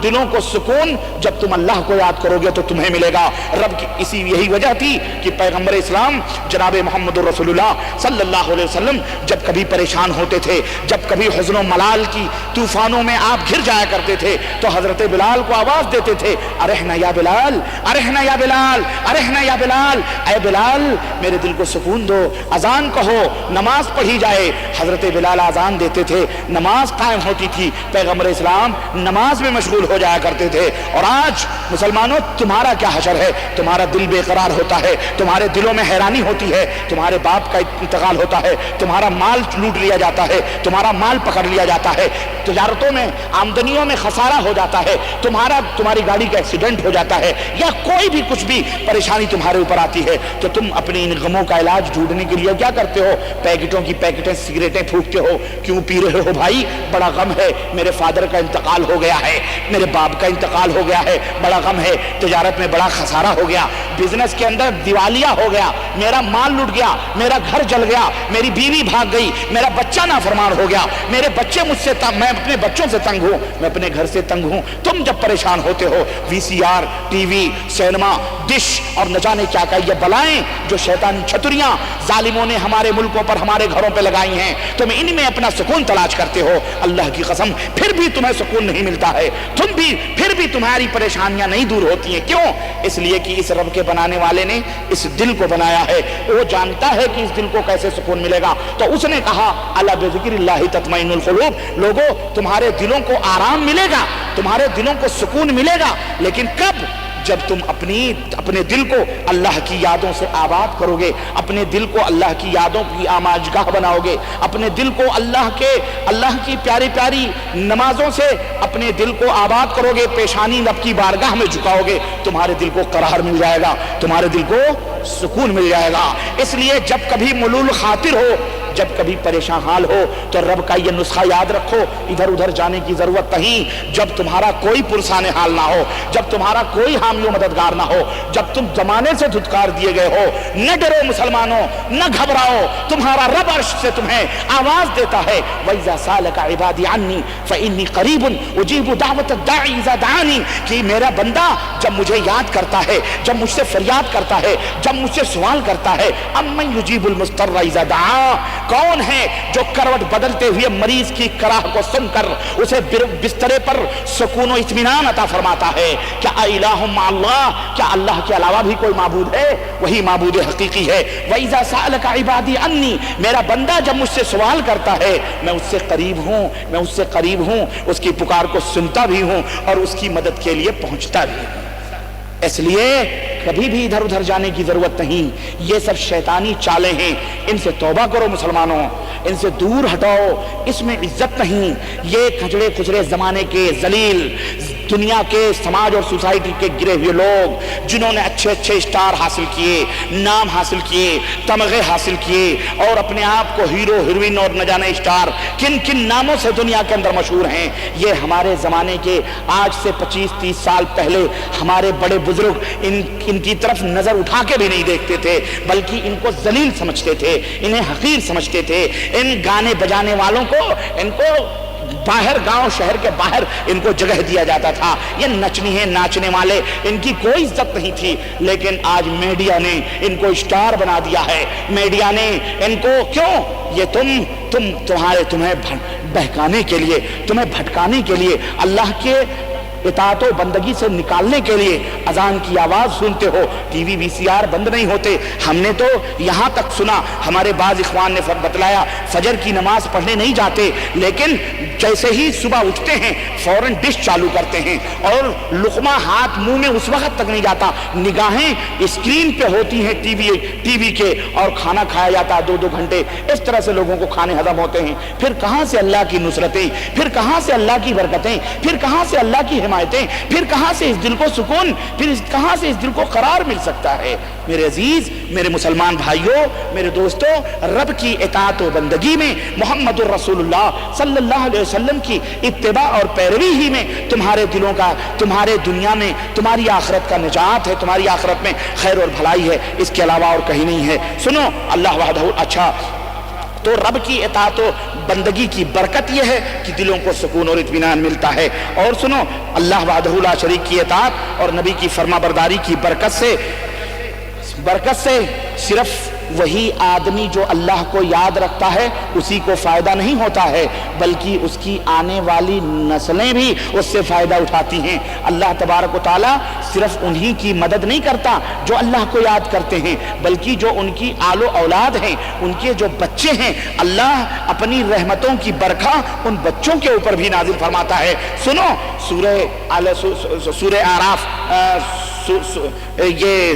دلوں کو سکون جب تم اللہ کو یاد کرو گے تو تمہیں ملے گا. رب کی یہی وجہ تھی کہ پیغمبر اسلام جناب محمد رسول اللہ صلی اللہ علیہ وسلم جب کبھی پریشان ہوتے تھے, جب کبھی حزن و ملال کی طوفانوں میں آپ گھر جایا کرتے تھے, تو حضرت بلال کو آواز دیتے تھے, ارحنا یا بلال, ارحنا یا بلال, ارحنا یا بلال, اے بلال میرے دل کو سکون دو, اذان کہو, نماز پڑھی جائے. حضرت بلال اذان دیتے تھے, نماز قائم ہوتی تھی, پیغمبر اسلام نماز میں مشغول ہو جایا کرتے تھے. اور آج مسلمانوں تمہارا کیا حشر ہے؟ تمہارا دل بے قرار ہوتا ہے, تمہارے دلوں میں حیرانی ہوتی ہے, تمہارے باپ کا انتقال ہوتا ہے, تمہارا مال لوٹ لیا جاتا ہے, تمہارا مال پکڑ لیا جاتا ہے, تجارتوں میں آمدنیوں میں خسارہ ہو جاتا ہے, تمہاری گاڑی کا ایکسیڈنٹ ہو جاتا ہے, یا کوئی بھی کچھ بھی پریشانی تمہارے اوپر آتی ہے, تو تم اپنے ان غموں کا علاج ڈھونڈنے کے لیے کیا کرتے ہو؟ پیکٹوں کی پیکٹیں سگریٹیں پھونکتے ہو. کیوں پی رہے ہو بھائی؟ بڑا غم ہے, میرے فادر کا انتقال ہو گیا ہے, میرے باپ کا انتقال ہو گیا ہے, بڑا غم ہے, تجارت میں بڑا خسارہ ہو گیا, بزنس کے اندر دیوالیہ ہو گیا, میرا مال لٹ گیا, میرا گھر جل گیا, میری بیوی بھاگ گئی, میرا بچہ نافرمان ہو گیا, میرے بچے مجھ سے میں اپنے بچوں سے تنگ ہوں, میں اپنے گھر سے تنگ ہوں. تم جب پریشان ہوتے ہو, V C R, T V, cinema, dish اور نہ جانے کیا یہ بلائیں جو شیطانی چھتریاں ظالموں نے ہمارے ملکوں پر, ہمارے گھروں پہ لگائی ہیں, تم ان میں اپنا سکون تلاش کرتے ہو. اللہ کی قسم پھر بھی تمہیں سکون نہیں ملتا ہے, پھر بھی تمہاری پریشانیاں نہیں دور ہوتی ہیں. کیوں؟ اس لیے کہ اس رب کے بنانے والے نے اس دل کو بنایا ہے, وہ جانتا ہے کہ اس دل کو کیسے سکون ملے گا. تو اس نے کہا الا بذکر اللہ تطمئن القلوب, لوگو تمہارے دلوں کو آرام ملے گا, تمہارے دلوں کو سکون ملے گا, لیکن کب؟ جب تم اپنے دل کو اللہ کی یادوں سے آباد کرو گے, اپنے دل کو اللہ کی یادوں کی آماجگاہ بناؤ گے, اپنے دل کو اللہ کی پیاری پیاری نمازوں سے اپنے دل کو آباد کرو گے, پیشانی رب کی بارگاہ میں جھکاؤ گے, تمہارے دل کو قرار مل جائے گا, تمہارے دل کو سکون مل جائے گا. اس لیے جب کبھی ملول خاطر ہو, جب کبھی پریشان حال ہو, تو رب کا یہ نسخہ یاد رکھو, ادھر ادھر جانے کی ضرورت نہیں. جب تمہارا کوئی پرسان حال نہ ہو, جب تمہارا کوئی حامی و مددگار نہ ہو, جب تم زمانے سے دھتکار دیے گئے ہو, نہ ڈرو مسلمانوں, نہ گھبراؤ, تمہارا رب عرش سے تمہیں آواز دیتا ہے, وَإِذَا سَأَلَكَ عِبَادِي عَنِّي فَإِنِّي قَرِيبٌ أُجِيبُ دَعْوَةَ الدَّاعِ إِذَا دَعَانِ, کہ میرا بندہ جب مجھے یاد کرتا ہے, جب مجھ سے فریاد کرتا ہے, جب مجھ سے سوال کرتا ہے, أَمَّنْ يُجِيبُ الْمُضْطَرَّ إِذَا دَعَاهُ, کون ہے جو کروٹ بدلتے ہوئے مریض کی کراہ کو سن کر اسے بسترے پر سکون و اطمینان عطا فرماتا ہے؟ کیا الہ مع اللہ, کیا اللہ کے علاوہ بھی کوئی معبود ہے؟ وہی معبود حقیقی ہے. وَإِذَا سَأَلَكَ عِبَادِي عَنِّي, میرا بندہ جب مجھ سے سوال کرتا ہے, میں اس سے قریب ہوں, میں اس سے قریب ہوں, اس کی پکار کو سنتا بھی ہوں اور اس کی مدد کے لیے پہنچتا بھی ہوں. اس لیے کبھی بھی ادھر ادھر جانے کی ضرورت نہیں, یہ سب شیطانی چالیں ہیں, ان سے توبہ کرو مسلمانوں, ان سے دور ہٹاؤ, اس میں عزت نہیں. یہ کھچڑے کھچڑے زمانے کے ذلیل دنیا کے سماج اور سوسائٹی کے گرے ہوئے لوگ جنہوں نے اچھے اچھے اسٹار حاصل کیے، نام حاصل کیے، تمغے حاصل کیے اور اپنے آپ کو ہیرو ہیروئن اور نہ جانے اسٹار کن کن ناموں سے دنیا کے اندر مشہور ہیں، یہ ہمارے زمانے کے آج سے 25-30 سال پہلے ہمارے بڑے بزرگ ان کی طرف نظر اٹھا کے بھی نہیں دیکھتے تھے، بلکہ ان کو ذلیل سمجھتے تھے، انہیں حقیر سمجھتے تھے۔ ان گانے بجانے والوں کو ان کو باہر گاؤں شہر کے باہر ان کو جگہ دیا جاتا تھا، یہ نچنی ہے ناچنے والے، ان کی کوئی عزت نہیں تھی۔ لیکن آج میڈیا نے ان کو اسٹار بنا دیا ہے، میڈیا نے ان کو کیوں؟ یہ تمہیں بہکانے کے لیے، تمہیں بھٹکانے کے لیے، اللہ کے اطاعت و بندگی سے نکالنے کے لیے اذان کی آواز سنتے ہو، T V we C are بند نہیں ہوتے۔ ہم نے تو یہاں تک سنا، ہمارے بعض اخوان نے بتلایا فجر کی نماز پڑھنے نہیں جاتے، لیکن جیسے ہی صبح اٹھتے ہیں فوراً ڈش چالو کرتے ہیں اور لقمہ ہاتھ منہ میں اس وقت تک نہیں جاتا، نگاہیں اسکرین پہ ہوتی ہیں ٹی وی کے، اور کھانا کھایا جاتا ہے 2-2 گھنٹے۔ اس طرح سے لوگوں کو کھانے ہضم ہوتے ہیں، پھر کہاں سے اللہ کی نصرتیں، پھر کہاں سے اللہ کی برکتیں، پھر کہاں سے اللہ کی حمایتیں، پھر کہاں سے اس دل کو سکون، پھر کہاں سے اس دل کو قرار مل سکتا ہے؟ میرے عزیز، میرے مسلمان بھائیوں، میرے دوستوں، رب کی اطاعت و بندگی میں، محمد الرسول اللہ صلی اللہ علیہ وسلم کی اتباع اور پیروی ہی میں تمہارے دلوں کا، تمہارے دنیا میں، تمہاری آخرت کا نجات ہے، تمہاری آخرت میں خیر اور بھلائی ہے، اس کے علاوہ اور کہیں نہیں ہے۔ سنو، اللہ وحدہ اچھا، تو رب کی اطاعت و بندگی کی برکت یہ ہے کہ دلوں کو سکون اور اطمینان ملتا ہے۔ اور سنو، اللہ وحدہ لا شریک کی اطاعت اور نبی کی فرما برداری کی برکت سے صرف وہی آدمی جو اللہ کو یاد رکھتا ہے اسی کو فائدہ نہیں ہوتا ہے، بلکہ اس کی آنے والی نسلیں بھی اس سے فائدہ اٹھاتی ہیں۔ اللہ تبارک و تعالیٰ صرف انہی کی مدد نہیں کرتا جو اللہ کو یاد کرتے ہیں، بلکہ جو ان کی آل و اولاد ہیں، ان کے جو بچے ہیں، اللہ اپنی رحمتوں کی برکھا ان بچوں کے اوپر بھی نازل فرماتا ہے۔ سنو، سورہ اعراف، یہ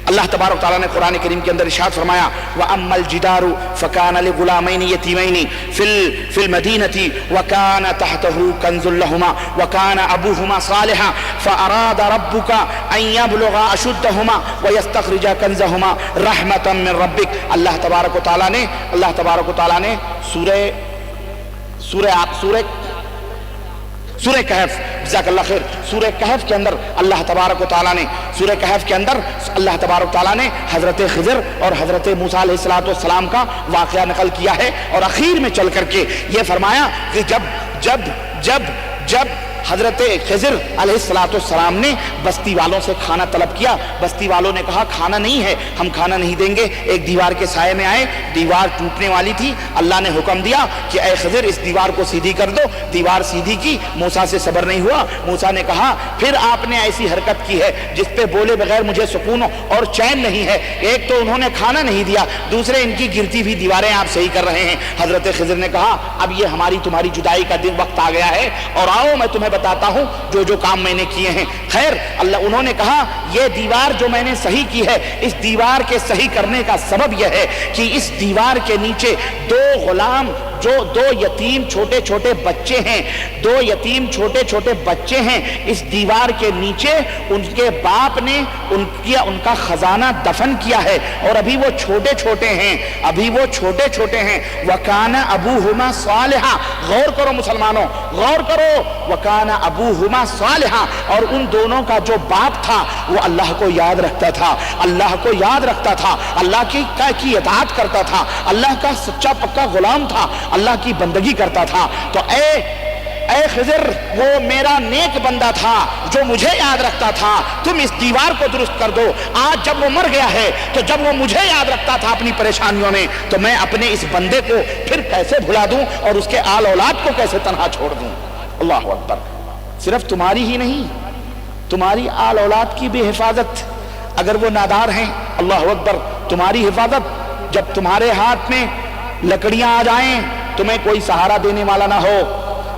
اللہ تبارک تعالیٰ نے قرآن کریم کے اندر ارشاد فرمایا وَأَمَّا الْجِدَارُ فَكَانَ لِغُلَامَيْنِ يَتِيمَيْنِ فِي الْمَدِينَةِ وَكَانَ تَحْتَهُ كَنْزٌ لَهُمَا وَكَانَ أَبُوهُمَا صَالِحًا فَأَرَادَ رَبُّكَ أَن يَبْلُغَا أَشُدَّهُمَا وَيَسْتَخْرِجَا كَنْزَهُمَا رَحْمَةً مِّن رَّبِّكَ۔ اللہ تبارک و تعالیٰ نے سورہ کہف، جزاک اللہ خیر، سورہ کہف کے اندر اللہ تبارک و تعالیٰ نے حضرت خضر اور حضرت موسیٰ علیہ السلام کا واقعہ نقل کیا ہے، اور اخیر میں چل کر کے یہ فرمایا کہ جب حضرت خضر علیہ السلام نے بستی والوں سے کھانا طلب کیا، بستی والوں نے کہا کھانا نہیں ہے، ہم کھانا نہیں دیں گے، ایک دیوار کے سائے میں آئے، دیوار ٹوٹنے والی تھی، اللہ نے حکم دیا کہ اے خضر اس دیوار کو سیدھی کر دو، دیوار سیدھی کی، موسیٰ سے صبر نہیں ہوا، موسیٰ نے کہا پھر آپ نے ایسی حرکت کی ہے جس پہ بولے بغیر مجھے سکون اور چین نہیں ہے، ایک تو انہوں نے کھانا نہیں دیا، دوسرے ان کی گرتی بھی دیواریں آپ صحیح کر رہے ہیں۔ حضرت خضر نے کہا اب یہ ہماری تمہاری جدائی کا دن وقت آ گیا ہے، اور آؤ میں تمہیں بتاتا ہوں جو کام میں نے کیے ہیں۔ خیر، انہوں نے کہا یہ دیوار جو میں نے صحیح کی ہے، اس دیوار کے صحیح کرنے کا سبب یہ ہے کہ اس دیوار کے نیچے دو یتیم چھوٹے چھوٹے بچے ہیں، اس دیوار کے نیچے ان کے باپ نے ان کا خزانہ دفن کیا ہے، اور ابھی وہ چھوٹے چھوٹے ہیں، وَكَانَ أَبُوهُمَا صَالِحًا۔ غور کرو مسلمانوں، غور کرو، وَكَانَ أَبُوهُمَا صَالِحًا، اور ان دونوں کا جو باپ تھا وہ اللہ کو یاد رکھتا تھا، اللہ کی اطاعت کرتا تھا، اللہ کا سچا پکا غلام تھا، اللہ کی بندگی کرتا تھا۔ تو اے خضر، وہ میرا نیک بندہ تھا جو مجھے یاد رکھتا تھا، تم اس دیوار کو درست کر دو۔ آج جب وہ مر گیا ہے تو جب وہ مجھے یاد رکھتا تھا اپنی پریشانیوں میں، تو میں اپنے اس بندے کو پھر کیسے بھلا دوں اور اس کے آل اولاد کو کیسے تنہا چھوڑ دوں؟ اللہ اکبر۔ صرف تمہاری ہی نہیں، تمہاری آل اولاد کی بھی حفاظت، اگر وہ نادار ہیں، اللہ اکبر، تمہاری حفاظت، جب تمہارے ہاتھ میں لکڑیاں آ جائیں، تمہیں کوئی سہارا دینے والا نہ ہو،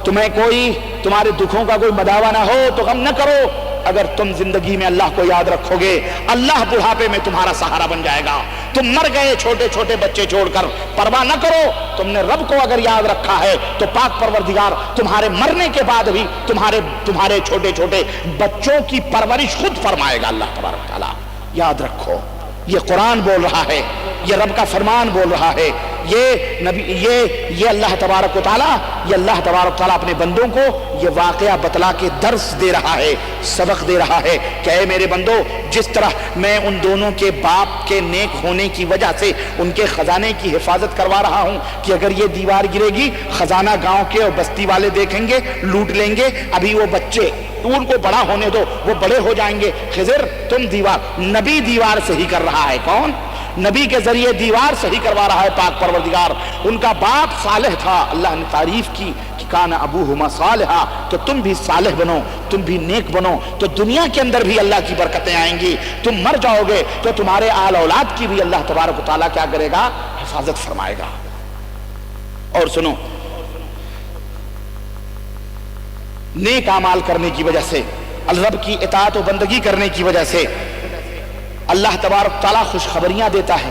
تمہارے دکھوں کا کوئی مداوا نہ ہو، تو غم نہ کرو، اگر تم زندگی میں اللہ کو یاد رکھو گے اللہ بڑھاپے میں تمہارا سہارا بن جائے گا. تم مر گئے چھوٹے چھوٹے بچے چھوڑ کر، پرواہ نہ کرو. تم نے رب کو اگر یاد رکھا ہے تو پاک پروردگار تمہارے مرنے کے بعد بھی تمہارے چھوٹے چھوٹے بچوں کی پرورش خود فرمائے گا اللہ تبارک تعالیٰ. یاد رکھو، یہ قرآن بول رہا ہے، یہ رب کا فرمان بول رہا ہے، یہ اللہ تبارک و تعالیٰ اپنے بندوں کو یہ واقعہ بتلا کے درس دے رہا ہے، سبق دے رہا ہے کہ اے میرے بندو، جس طرح میں ان دونوں کے باپ کے نیک ہونے کی وجہ سے ان کے خزانے کی حفاظت کروا رہا ہوں کہ اگر یہ دیوار گرے گی خزانہ گاؤں کے اور بستی والے دیکھیں گے، لوٹ لیں گے. ابھی وہ بچے، ان کو بڑا ہونے دو، وہ بڑے ہو جائیں گے. خضر تم نبی دیوار صحیح کر رہا ہے. کون؟ نبی کے ذریعے دیوار صحیح کروا رہا ہے پاک پروردگار. ان کا باپ صالح تھا، اللہ نے تعریف کی کہ کان ابوہما صالحا، تو تم بھی صالح بنو، تم بھی نیک بنو تو دنیا کے اندر بھی اللہ کی برکتیں آئیں گی. تم مر جاؤ گے تو تمہارے آل اولاد کی بھی اللہ تبارک و تعالیٰ کیا کرے گا؟ حفاظت فرمائے گا. اور سنو، نیک اعمال کرنے کی وجہ سے، رب کی اطاعت و بندگی کرنے کی وجہ سے اللہ تبارک تعالیٰ خوشخبریاں دیتا ہے،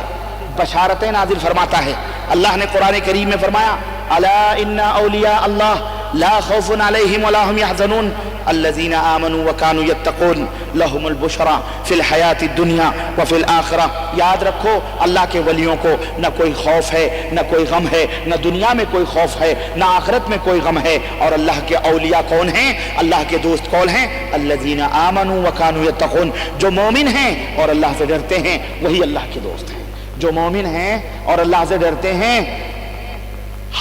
بشارتیں نازل فرماتا ہے. اللہ نے قرآن کریم میں فرمایا الا ان اولیاء اللہ لا خوف علیہم ولا هم يحزنون الذین آمنوا وکانوا یتقون لهم البشرى فی الحیات الدنیا وفی الآخرہ. یاد رکھو، اللہ کے ولیوں کو نہ کوئی خوف ہے، نہ کوئی غم ہے، نہ دنیا میں کوئی خوف ہے، نہ آخرت میں کوئی غم ہے. اور اللہ کے اولیاء کون ہیں؟ اللہ کے دوست کون ہیں؟ الذین آمنوا وکانوا یتقون. جو مومن ہیں اور اللہ سے ڈرتے ہیں وہی اللہ کے دوست ہیں. جو مومن ہیں اور اللہ سے ڈرتے ہیں،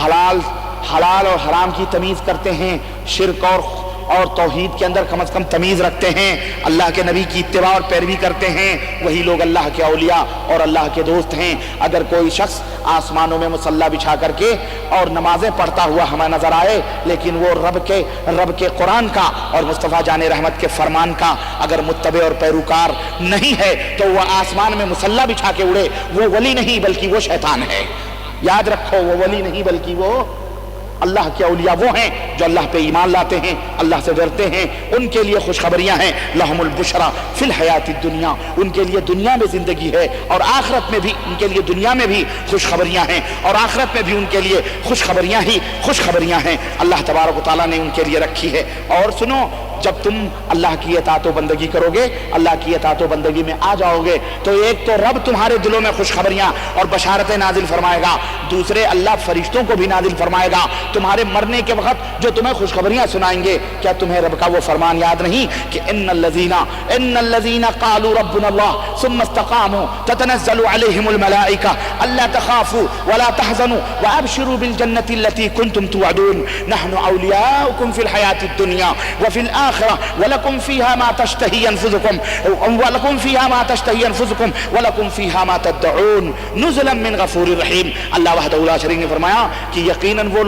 حلال اور حرام کی تمیز کرتے ہیں، شرک اور توحید کے اندر کم از کم تمیز رکھتے ہیں، اللہ کے نبی کی اتباع اور پیروی کرتے ہیں، وہی لوگ اللہ کے اولیاء اور اللہ کے دوست ہیں. اگر کوئی شخص آسمانوں میں مصلی بچھا کر کے اور نمازیں پڑھتا ہوا ہمیں نظر آئے، لیکن وہ رب کے قرآن کا اور مصطفیٰ جان رحمت کے فرمان کا اگر متبع اور پیروکار نہیں ہے تو وہ آسمان میں مصلی بچھا کے اڑے، وہ ولی نہیں بلکہ وہ شیطان ہے. یاد رکھو، وہ ولی نہیں بلکہ وہ اللہ کے اولیاء وہ ہیں جو اللہ پہ ایمان لاتے ہیں، اللہ سے ڈرتے ہیں. ان کے لیے خوشخبریاں ہیں، لہم البشرا فی الحیات الدنیا. ان کے لیے دنیا میں زندگی ہے اور آخرت میں بھی ان کے لیے دنیا میں بھی خوشخبریاں ہیں اور آخرت میں بھی ان کے لیے خوشخبریاں ہیں اللہ تبارک و تعالیٰ نے ان کے لیے رکھی ہے. اور سنو، جب تم اللہ کی اطاعت و بندگی کرو گے، اللہ کی اطاعت و بندگی میں آ جاؤ گے تو ایک تو رب تمہارے دلوں میں خوشخبریاں اور بشارتیں نازل فرمائے گا، دوسرے اللہ فرشتوں کو بھی نازل فرمائے گا تمہارے مرنے کے وقت جو تمہیں خوشخبریاں سنائیں گے. کیا تمہیں رب کا وہ فرمان یاد نہیں کہ ان الذین قالوا ربنا اللہ ثم استقاموا تتنزل علیہم الملائکہ الا تخافوا ولا تحزنوا وابشروا بالجنة التي كنتم توعدون نحن اولیاؤکم فی الحیاة الدنیا وفی الآخرہ ولکم فیہا ما تشتہی انفسکم ولکم فیہا ما تدعون نزلا من غفور رحیم. اللہ وحدہ لا شریک نے فرمایا کہ یقیناً وہ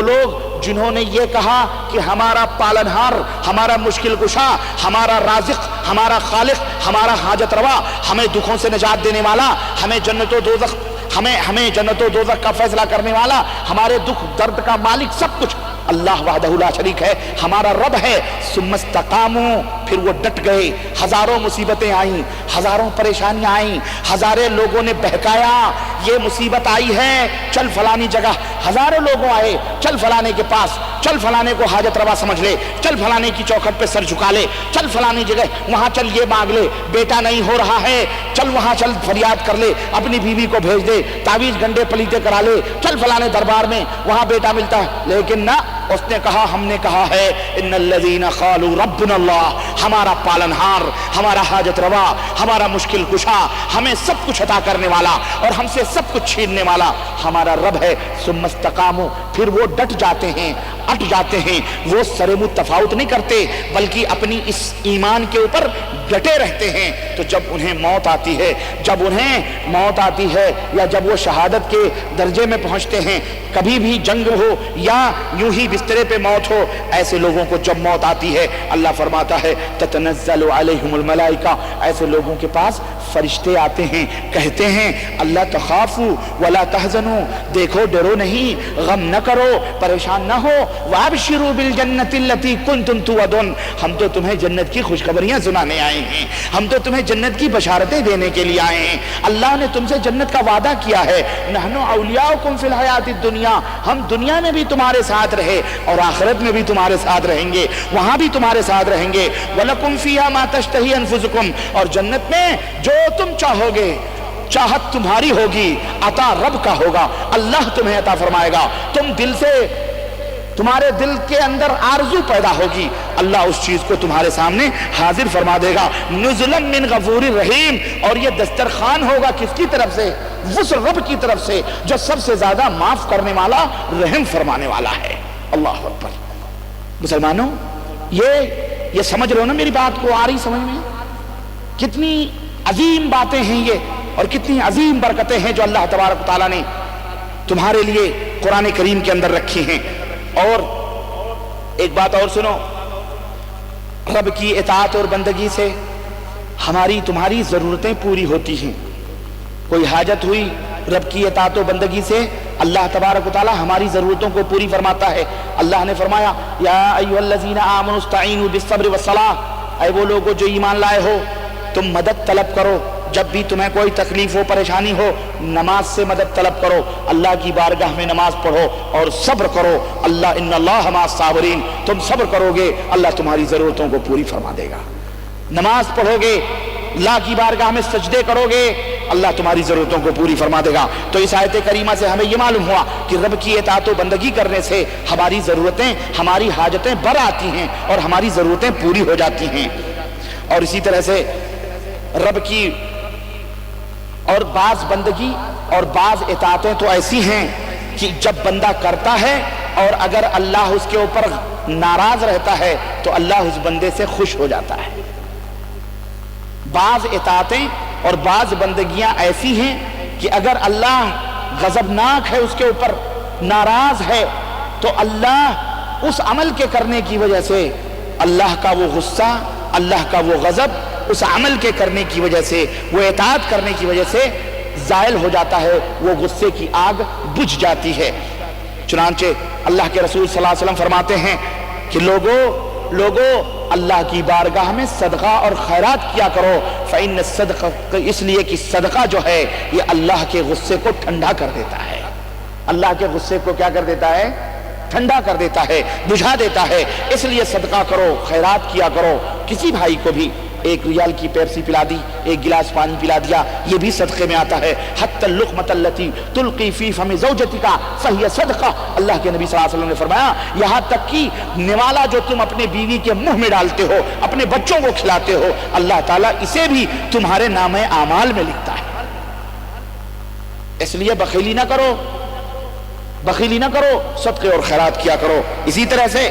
لوگ جنہوں نے یہ کہا کہ ہمارا پالنہار، ہمارا مشکل کشا، ہمارا رازق، ہمارا خالق، ہمارا حاجت روا، ہمیں دکھوں سے نجات دینے والا، ہمیں جنت و دوزخ کا فیصلہ کرنے والا، ہمارے دکھ درد کا مالک، سب کچھ اللہ وحدہ لا شریک ہے، ہمارا رب ہے. ثم استقاموا، پھر وہ ڈٹ گئے. ہزاروں مصیبتیں آئیں، ہزاروں پریشانیاں آئیں، ہزارے لوگوں نے بہکایا یہ مصیبت آئی ہے چل فلانی جگہ. ہزاروں لوگوں آئے، چل فلانے کے پاس، چل فلانے کو حاجت روا سمجھ لے، چل فلانے کی چوکھٹ پہ سر جھکا لے، چل فلانی جگہ وہاں چل یہ مانگ لے، بیٹا نہیں ہو رہا ہے چل وہاں چل فریاد کر لے، اپنی بیوی کو بھیج دے، تعویذ گنڈے پلیتے کرا لے، چل فلانے دربار میں وہاں بیٹا ملتا ہے. لیکن نہ، اس نے کہا، ہم نے کہا ہے ان الذین قالوا ربنا اللہ، ہمارا پالنہار، ہمارا حاجت روا، ہمارا مشکل کشا، ہمیں سب کچھ عطا کرنے والا اور ہم سے سب کچھ چھیننے والا ہمارا رب ہے. ثم استقاموا، پھر وہ ڈٹ جاتے ہیں، اٹ جاتے ہیں. وہ سر منہ تفاوت نہیں کرتے بلکہ اپنی اس ایمان کے اوپر ڈٹے رہتے ہیں. تو جب انہیں موت آتی ہے یا جب وہ شہادت کے درجے میں پہنچتے ہیں، کبھی بھی جنگ ہو یا یوں ہی بسترے پہ موت ہو، ایسے لوگوں کو جب موت آتی ہے اللہ فرماتا ہے تتنزل علیہم الملائکہ، ایسے لوگوں کے پاس فرشتے آتے ہیں کہتے ہیں اللہ تخافوا ولا تحزنوا، دیکھو ڈرو نہیں، غم نہ کرو، پریشان نہ ہو، وابشروا بالجنۃ التي كنتم توعدون، ہم تو تمہیں جنت کی خوشخبریاں سنانے آئے ہیں، ہم تو تمہیں جنت کی بشارتیں دینے کے لیے آئے ہیں، اللہ نے تم سے جنت کا وعدہ کیا ہے، نحن اولیاؤکم فی الحیات الدنیا، ہم دنیا میں بھی تمہارے ساتھ رہے اور آخرت میں بھی تمہارے ساتھ رہیں گے، وہاں بھی تمہارے ساتھ رہیں گے، وَلَكُمْ فِيهَا مَا تَشْتَهِي أَنفُسُكُمْ، اور جنت میں جو تم چاہو گے چاہت تمہاری ہوگی، عطا رب کا ہوگا، اللہ تمہیں عطا فرمائے گا، تم دل سے تمہارے دل کے اندر آرزو پیدا ہوگی، اللہ اس چیز کو تمہارے سامنے حاضر فرما دے گا، نزلا من غفور رحیم، اور یہ دسترخوان ہوگا کس کی طرف سے؟ اس رب کی طرف سے جو سب سے زیادہ معاف کرنے والا، رحم فرمانے والا ہے۔ اللہ اکبر۔ مسلمانوں یہ سمجھ رہے ہو نا میری بات کو؟ آ رہی سمجھ میں؟ کتنی عظیم باتیں ہیں یہ اور کتنی عظیم برکتیں ہیں جو اللہ تبارک و تعالیٰ نے تمہارے لیے قرآن کریم کے اندر رکھی ہیں۔ اور ایک بات اور سنو، رب کی اطاعت اور بندگی سے ہماری تمہاری ضرورتیں پوری ہوتی ہیں۔ کوئی حاجت ہوئی، رب کی اطاعت و بندگی سے اللہ تبارک و تعالی ہماری ضرورتوں کو پوری فرماتا ہے۔ اللہ نے فرمایا یا ایھا الذین آمنوا استعینوا بالصبر والصلاۃ، اے وہ لوگو جو ایمان لائے ہو تم مدد طلب کرو، جب بھی تمہیں کوئی تکلیف ہو پریشانی ہو نماز سے مدد طلب کرو، اللہ کی بارگاہ میں نماز پڑھو اور صبر کرو، اللہ ان اللہ مع الصابرین، تم صبر کرو گے اللہ تمہاری ضرورتوں کو پوری فرما دے گا۔ نماز پڑھو گے، اللہ کی بارگاہ میں سجدے کرو گے، اللہ تمہاری ضرورتوں کو پوری فرما دے گا۔ تو اس آیت کریمہ سے ہمیں یہ معلوم ہوا کہ رب کی اطاعت و بندگی کرنے سے ہماری ضرورتیں، ہماری حاجتیں بر آتی ہیں اور ہماری ضرورتیں پوری ہو جاتی ہیں۔ اور اسی طرح سے رب کی اور بعض بندگی اور بعض اطاعتیں تو ایسی ہیں کہ جب بندہ کرتا ہے اور اگر اللہ اس کے اوپر ناراض رہتا ہے تو اللہ اس بندے سے خوش ہو جاتا ہے۔ بعض اطاعتیں اور بعض بندگیاں ایسی ہیں کہ اگر اللہ غضبناک ہے، اس کے اوپر ناراض ہے، تو اللہ اس عمل کے کرنے کی وجہ سے اللہ کا وہ غصہ، اللہ کا وہ غضب اس عمل کے کرنے کی وجہ سے، وہ اطاعت کرنے کی وجہ سے زائل ہو جاتا ہے، وہ غصے کی آگ بجھ جاتی ہے۔ چنانچہ اللہ کے رسول صلی اللہ علیہ وسلم فرماتے ہیں کہ لوگو اللہ کی بارگاہ میں صدقہ اور خیرات کیا کرو، فإن الصدقہ، اس لیے کہ صدقہ جو ہے یہ اللہ کے غصے کو ٹھنڈا کر دیتا ہے۔ اللہ کے غصے کو کیا کر دیتا ہے؟ ٹھنڈا کر دیتا ہے، بجھا دیتا ہے۔ اس لیے صدقہ کرو، خیرات کیا کرو۔ کسی بھائی کو بھی 1 ریال کی پیپسی پلا دی، 1 گلاس پانی پلا دیا، یہ بھی صدقے میں آتا ہے۔ حتی اللقمۃ التی تلقی فی فم زوجتک فہی صدقہ، اللہ کے نبی صلی اللہ علیہ وسلم نے فرمایا یہاں تک کہ نوالا جو تم اپنے بیوی کے منہ میں ڈالتے ہو، اپنے بچوں کو کھلاتے ہو، اللہ تعالیٰ اسے بھی تمہارے نامہ اعمال میں لکھتا ہے۔ اس لیے بخیلی نہ کرو، صدقے اور خیرات کیا کرو۔ اسی طرح سے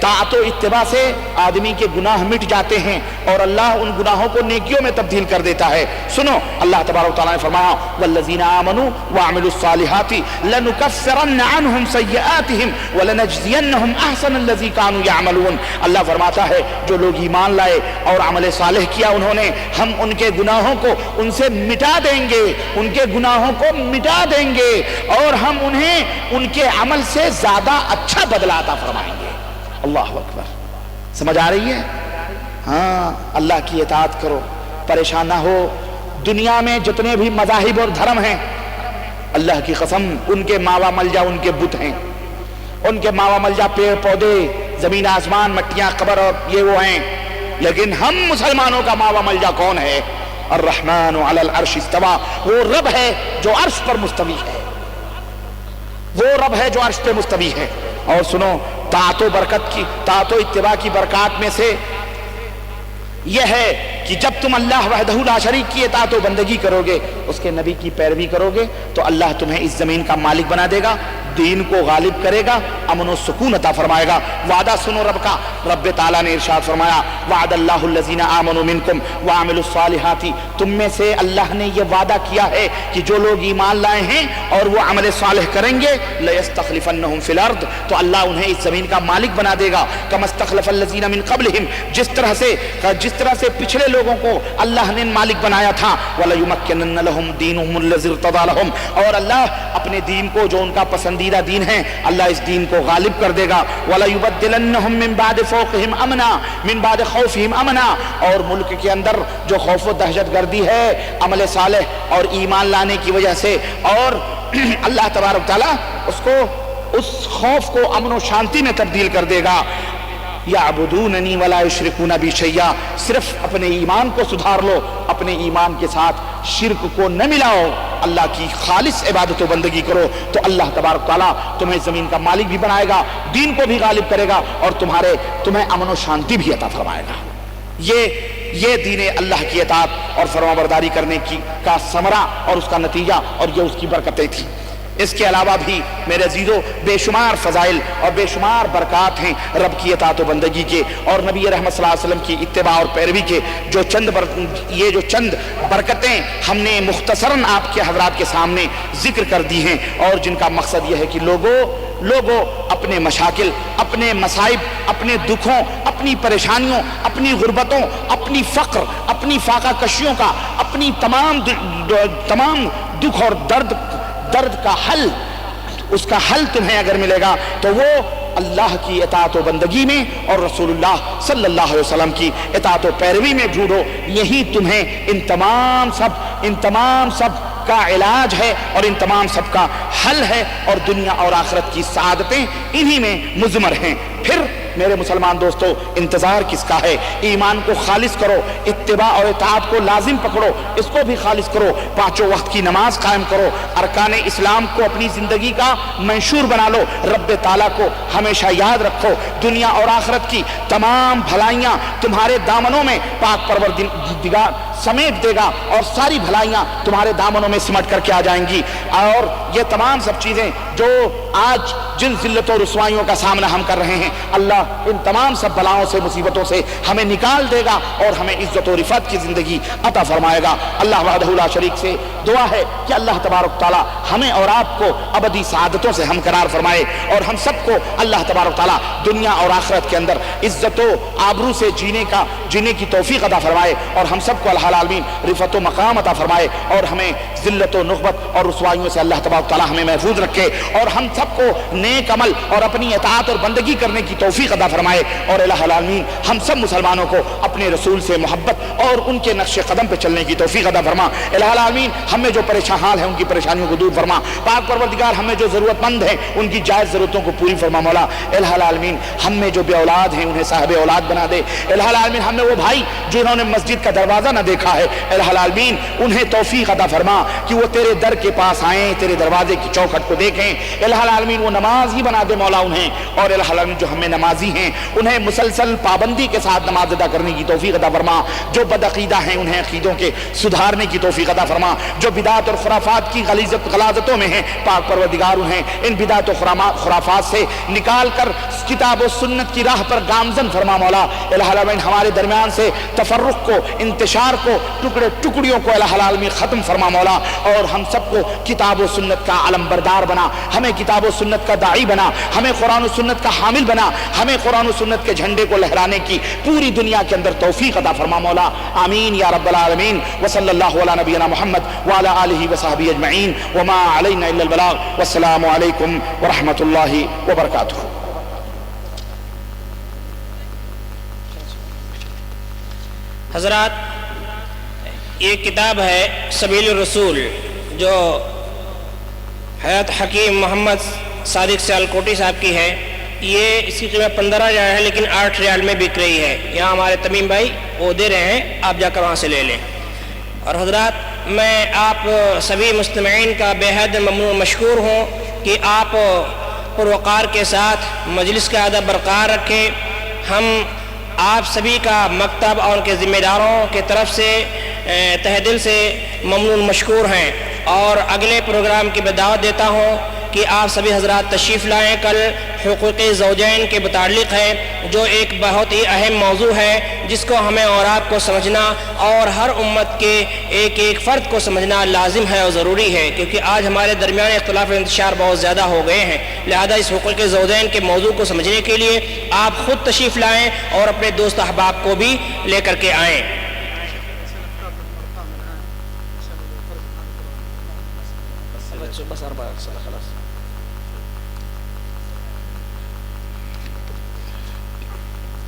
طاعت و اتباع سے آدمی کے گناہ مٹ جاتے ہیں اور اللہ ان گناہوں کو نیکیوں میں تبدیل کر دیتا ہے۔ سنو، اللہ تبارک و تعالیٰ نے فرمایا والذین آمنوا وعملوا الصالحات لنکفرن عنہم سیئاتہم ولنجزینہم احسن الذی کانوا یعملون۔ اللہ فرماتا ہے جو لوگ ایمان لائے اور عمل صالح کیا انہوں نے، ہم ان کے گناہوں کو ان سے مٹا دیں گے، ان کے گناہوں کو مٹا دیں گے اور ہم انہیں ان کے عمل سے زیادہ اچھا بدلہ عطا فرمائیں گے۔ اللہ اکبر۔ سمجھ آ رہی ہے؟ ہاں، اللہ کی اطاعت کرو، پریشان نہ ہو۔ دنیا میں جتنے بھی مذاہب اور دھرم ہیں، اللہ کی قسم ان کے ماوا ملجا ان کے بت ہیں، ان کے ماوا ملجا پیڑ پودے، زمین آسمان، مٹیاں، قبر اور یہ وہ ہیں، لیکن ہم مسلمانوں کا ماوا ملجا کون ہے؟ الرحمن علی العرش استوى، وہ رب ہے جو عرش پر مستوی ہے، وہ رب ہے جو عرش پہ مستوی ہے۔ اور سنو، طاعت و اتباع کی برکات میں سے یہ ہے کہ جب تم اللہ وحدہ لا شریک کی اطاعت و بندگی کرو گے، اس کے نبی کی پیروی کرو گے، تو اللہ تمہیں اس زمین کا مالک بنا دے گا، دین کو غالب کرے گا، امن و سکون عطا فرمائے گا۔ وعدہ سنو رب کا، رب تعالیٰ نے ارشاد فرمایا وعد اللہ الذین آمنوا منکم وعملوا الصالحات، تم میں سے اللہ نے یہ وعدہ کیا ہے کہ جو لوگ ایمان لائے ہیں اور وہ عمل صالح کریں گے لَيَسْتَخْلِفَنَّهُمْ فِي الْأَرْضِ، تو اللہ انہیں اس زمین کا مالک بنا دے گا، كَمَا اسْتَخْلَفَ الَّذِينَ مِن قَبْلِهِمْ، جس طرح سے پچھلے لوگوں کو اللہ نے مالک بنایا تھا، وَلَيُمَكِّنَنَّ لَهُمْ دِينُهُمُ الَّذِي ارْتَضَىٰ لَهُمْ، اور اللہ اپنے دین کو جو ان کا پسندیدہ دین ہے اللہ اس دین کو غالب کر دے گا، وَلَيُبَدِّلَنَّهُم مِّن بَعْدِ فَوْقِهِمْ أَمْنًا مِّن بَعْدِ خَوْفِهِمْ أَمْنًا، اور ملک کے اندر جو خوف و دہشت گردی ہے عمل صالح اور ایمان لانے کی وجہ سے، اور اللہ تبارک تعالیٰ اس خوف کو امن و شانتی میں تبدیل کر دے گا۔ یعبدوننی ولا یشرکون بی شیئا، صرف اپنے ایمان کو سدھار لو، اپنے ایمان کے ساتھ شرک کو نہ ملاؤ، اللہ کی خالص عبادت و بندگی کرو، تو اللہ تبارک تعالیٰ تمہیں زمین کا مالک بھی بنائے گا، دین کو بھی غالب کرے گا، اور تمہیں امن و شانتی بھی عطا فرمائے گا۔ یہ دین اللہ کی اطاعت اور فرمانبرداری کرنے کا ثمرہ اور اس کا نتیجہ اور یہ اس کی برکتیں تھیں۔ اس کے علاوہ بھی میرے عزیزو بے شمار فضائل اور بے شمار برکات ہیں رب کی اطاعت و بندگی کے اور نبی رحمت صلی اللہ علیہ وسلم کی اتباع اور پیروی کے، جو چند برکتیں ہم نے مختصراً آپ کے حضرات کے سامنے ذکر کر دی ہیں، اور جن کا مقصد یہ ہے کہ لوگوں اپنے مشاکل، اپنے مصائب، اپنے دکھوں، اپنی پریشانیوں، اپنی غربتوں، اپنی فقر، اپنی فاقہ کشیوں کا، اپنی تمام دکھ اور درد کا حل، اس کا حل تمہیں اگر ملے گا تو وہ اللہ کی اطاعت و بندگی میں اور رسول اللہ صلی اللہ علیہ وسلم کی اطاعت و پیروی میں ڈھونڈو، یہی تمہیں ان تمام سب کا علاج ہے اور ان تمام سب کا حل ہے، اور دنیا اور آخرت کی سعادتیں انہی میں مضمر ہیں۔ پھر میرے مسلمان دوستو انتظار کس کا ہے؟ ایمان کو خالص کرو، اتباع اور اطاعت کو لازم پکڑو، اس کو بھی خالص کرو، پانچوں وقت کی نماز قائم کرو، ارکان اسلام کو اپنی زندگی کا منشور بنا لو، رب تعالیٰ کو ہمیشہ یاد رکھو، دنیا اور آخرت کی تمام بھلائیاں تمہارے دامنوں میں پاک پروردگار سمیٹ دے گا، اور ساری بھلائیاں تمہارے دامنوں میں سمٹ کر کے آ جائیں گی، اور یہ تمام سب چیزیں جو آج جن ذلت و رسوائیوں کا سامنا ہم کر رہے ہیں، اللہ ان تمام سب بلاؤں سے، مصیبتوں سے ہمیں نکال دے گا اور ہمیں عزت و رفعت کی زندگی عطا فرمائے گا۔ اللہ وحدہ لا شریک سے دعا ہے کہ اللہ تبارک تعالیٰ ہمیں اور آپ کو ابدی سعادتوں سے ہمکنار فرمائے، اور ہم سب کو اللہ تبارک تعالیٰ دنیا اور آخرت کے اندر عزت و آبرو سے جینے کی توفیق عطا فرمائے، اور ہم سب کو اللہ العالمین رفعت و مقام عطا فرمائے، اور ہمیں ذلت و نخبت اور رسوائیوں سے اللہ تبارک تعالیٰ ہمیں محفوظ رکھے، اور ہم سب کو نیک عمل اور اپنی اطاعت اور بندگی کرنے کی توفیق عطا فرمائے، اور الہ العالمین ہم سب مسلمانوں کو اپنے رسول سے محبت اور ان کے نقش قدم پہ چلنے کی توفیق عطا فرما۔ الہ العالمین ہم میں جو پریشان حال ہیں ان کی پریشانیوں کو دور فرما، پاک پروردگار ہم میں جو ضرورت مند ہیں ان کی جائز ضرورتوں کو پوری فرما مولا۔ الہ العالمین ہم میں جو بے اولاد ہیں انہیں صاحب اولاد بنا دے۔ الہ العالمین ہم میں وہ بھائی جنہوں نے مسجد کا دروازہ نہ دیکھا ہے، الہ العالمین انہیں توفیق عطا فرما کہ وہ تیرے در کے پاس آئیں، تیرے دروازے کی چوکھٹ کو دیکھیں، الہ العالمین وہ نماز ہی بنا دے مولا انہیں، اور الہ العالمین جو ہمیں نمازی ہیں انہیں مسلسل پابندی کے ساتھ نماز ادا کرنے کی توفیق عطا فرما، جو بدعقیدہ ہیں انہیں عقیدوں کے سدھارنے کی توفیق عطا فرما، جو بدعت اور خرافات کی غلاظتوں میں ہیں پاک پروردگار انہیں ان بدعت و خرافات سے نکال کر کتاب و سنت کی راہ پر گامزن فرما مولا۔ الہ العالمین ہمارے درمیان سے تفرق کو، انتشار کو، ٹکڑیوں کو الہ العالمین ختم فرما مولا، اور ہم سب کو کتاب و سنت کا علم بردار بنا، ہمیں کتاب و سنت کا داعی بنا، ہمیں قرآن و سنت کا حامل بنا، ہمیں قرآن و سنت کے جھنڈے کو لہرانے کی پوری دنیا کے اندر توفیق عطا فرما مولا۔ آمین یا رب العالمین، وصلی اللہ علی نبینا محمد وعلی آلہ وصحبہ اجمعین، وما علینا الا البلاغ، والسلام علیکم ورحمۃ اللہ وبرکاتہ۔ حضرات، یہ کتاب ہے سبیل الرسول جو حضرت حکیم محمد صادق سیالکوٹی صاحب کی ہے، یہ اس کی قیمت 15 ریال ہے لیکن 8 ریال میں بک رہی ہے، یہاں ہمارے تمیم بھائی وہ دے رہے ہیں، آپ جا کر وہاں سے لے لیں۔ اور حضرات، میں آپ سبھی مستمعین کا بے حد ممنون مشکور ہوں کہ آپ پروقار کے ساتھ مجلس کا ادب برقرار رکھیں۔ ہم آپ سبھی کا مکتب اور ان کے ذمہ داروں کے طرف سے تہ دل سے ممنون مشکور ہیں، اور اگلے پروگرام کی میں دعوت دیتا ہوں کہ آپ سبھی حضرات تشریف لائیں۔ کل حقوق زوجین کے متعلق ہے، جو ایک بہت ہی اہم موضوع ہے جس کو ہمیں اور آپ کو سمجھنا اور ہر امت کے ایک ایک فرد کو سمجھنا لازم ہے اور ضروری ہے، کیونکہ آج ہمارے درمیان اختلاف و انتشار بہت زیادہ ہو گئے ہیں۔ لہذا اس حقوق زوجین کے موضوع کو سمجھنے کے لیے آپ خود تشریف لائیں اور اپنے دوست احباب کو بھی لے کر کے آئیں۔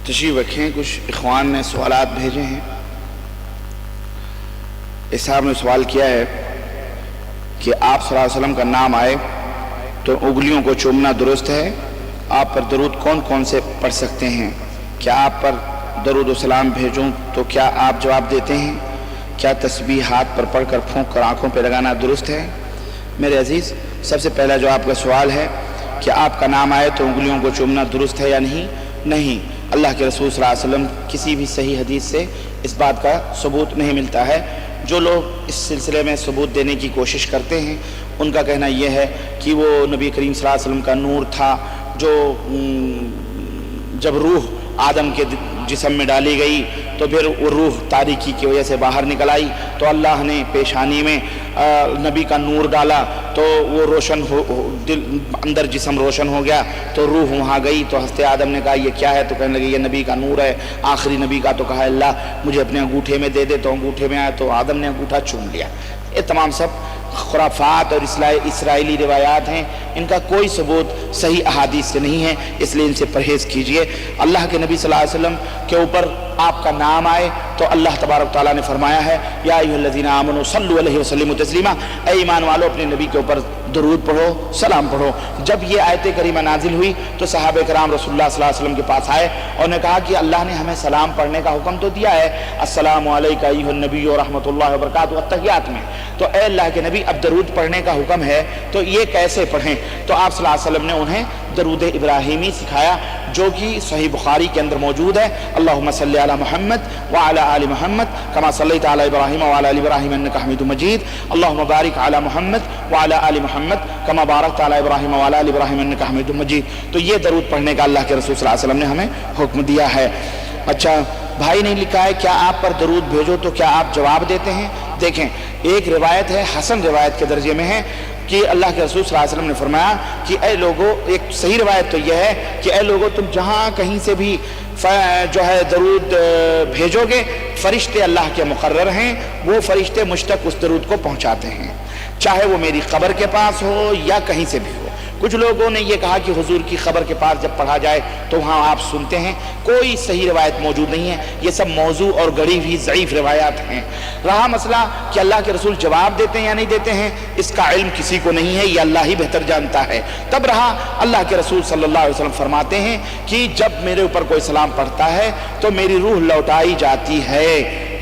تشریف رکھیں۔ کچھ اخوان نے سوالات بھیجے ہیں۔ اس صاحب نے سوال کیا ہے کہ آپ صلی اللہ علیہ وسلم کا نام آئے تو انگلیوں کو چومنا درست ہے؟ آپ پر درود کون کون سے پڑھ سکتے ہیں؟ کیا آپ پر درود و سلام بھیجوں تو کیا آپ جواب دیتے ہیں؟ کیا تسبیح ہاتھ پر پڑھ کر پھونک کر آنکھوں پہ لگانا درست ہے؟ میرے عزیز، سب سے پہلا جو آپ کا سوال ہے کہ آپ کا نام آئے تو انگلیوں کو چومنا درست ہے یا نہیں؟ نہیں، اللہ کے رسول صلی اللہ علیہ وسلم کسی بھی صحیح حدیث سے اس بات کا ثبوت نہیں ملتا ہے۔ جو لوگ اس سلسلے میں ثبوت دینے کی کوشش کرتے ہیں ان کا کہنا یہ ہے کہ وہ نبی کریم صلی اللہ علیہ وسلم کا نور تھا، جو جب روح آدم کے جسم میں ڈالی گئی تو پھر وہ روح تاریکی کی وجہ سے باہر نکل آئی، تو اللہ نے پیشانی میں نبی کا نور ڈالا تو وہ روشن ہو، اندر جسم روشن ہو گیا تو روح وہاں گئی۔ تو حضرت آدم نے کہا یہ کیا ہے؟ تو کہنے لگے یہ نبی کا نور ہے، آخری نبی کا۔ تو کہا اللہ مجھے اپنے انگوٹھے میں دے دے، تو انگوٹھے میں آیا تو آدم نے انگوٹھا چوم لیا۔ یہ تمام سب خرافات اور اسرائیلی روایات ہیں، ان کا کوئی ثبوت صحیح احادیث سے نہیں ہے، اس لیے ان سے پرہیز کیجئے۔ اللہ کے نبی صلی اللہ علیہ وسلم کے اوپر آپ کا نام آئے تو اللہ تبارک تعالیٰ نے فرمایا ہے یا ایھا الذین آمنوا صلوا علیہ وسلموا تسلیما، اے ایمان والو اپنے نبی کے اوپر درود پڑھو، سلام پڑھو۔ جب یہ آیت کریمہ نازل ہوئی تو صحابہ کرام رسول اللہ صلی اللہ علیہ وسلم کے پاس آئے اور نے کہا کہ اللہ نے ہمیں سلام پڑھنے کا حکم تو دیا ہے، السلام علیکہ ایھا النبی ورحمۃ اللہ وبرکاتہ التحیات میں، تو اے اللہ کے نبی اب درود پڑھنے کا حکم ہے تو یہ کیسے پڑھیں؟ تو آپ صلی اللہ علیہ وسلم نے انہیں درود ابراہیمی سکھایا جو کہ صحیح بخاری کے اندر موجود ہے، اللہم صلی علی محمد وعلی آل محمد کما صلیت علی ابراہیم وعلی آل ابراہیم انک حمید مجید، اللہم بارک علی محمد وعلی آل محمد کما بارکت علی ابراہیم وعلی آل ابراہیم انک حمید مجید۔ تو یہ درود پڑھنے کا اللہ کے رسول صلی اللہ علیہ وسلم نے ہمیں حکم دیا ہے۔ اچھا، بھائی نے لکھا ہے کیا آپ پر درود بھیجو تو کیا آپ جواب دیتے ہیں؟ دیکھیں، ایک روایت ہے، حسن روایت کے درجے میں ہے کہ اللہ کے رسول صلی اللہ علیہ وسلم نے فرمایا کہ اے لوگو، ایک صحیح روایت تو یہ ہے کہ اے لوگو تم جہاں کہیں سے بھی جو ہے درود بھیجو گے، فرشتے اللہ کے مقرر ہیں، وہ فرشتے مجھ تک اس درود کو پہنچاتے ہیں، چاہے وہ میری قبر کے پاس ہو یا کہیں سے بھی ہو۔ کچھ لوگوں نے یہ کہا کہ حضور کی قبر کے پاس جب پڑھا جائے تو وہاں آپ سنتے ہیں، کوئی صحیح روایت موجود نہیں ہے، یہ سب موضوع اور گڑھی ہوئی ضعیف روایات ہیں۔ رہا مسئلہ کہ اللہ کے رسول جواب دیتے ہیں یا نہیں دیتے ہیں، اس کا علم کسی کو نہیں ہے، یہ اللہ ہی بہتر جانتا ہے۔ تب رہا اللہ کے رسول صلی اللہ علیہ وسلم فرماتے ہیں کہ جب میرے اوپر کوئی سلام پڑھتا ہے تو میری روح لوٹائی جاتی ہے،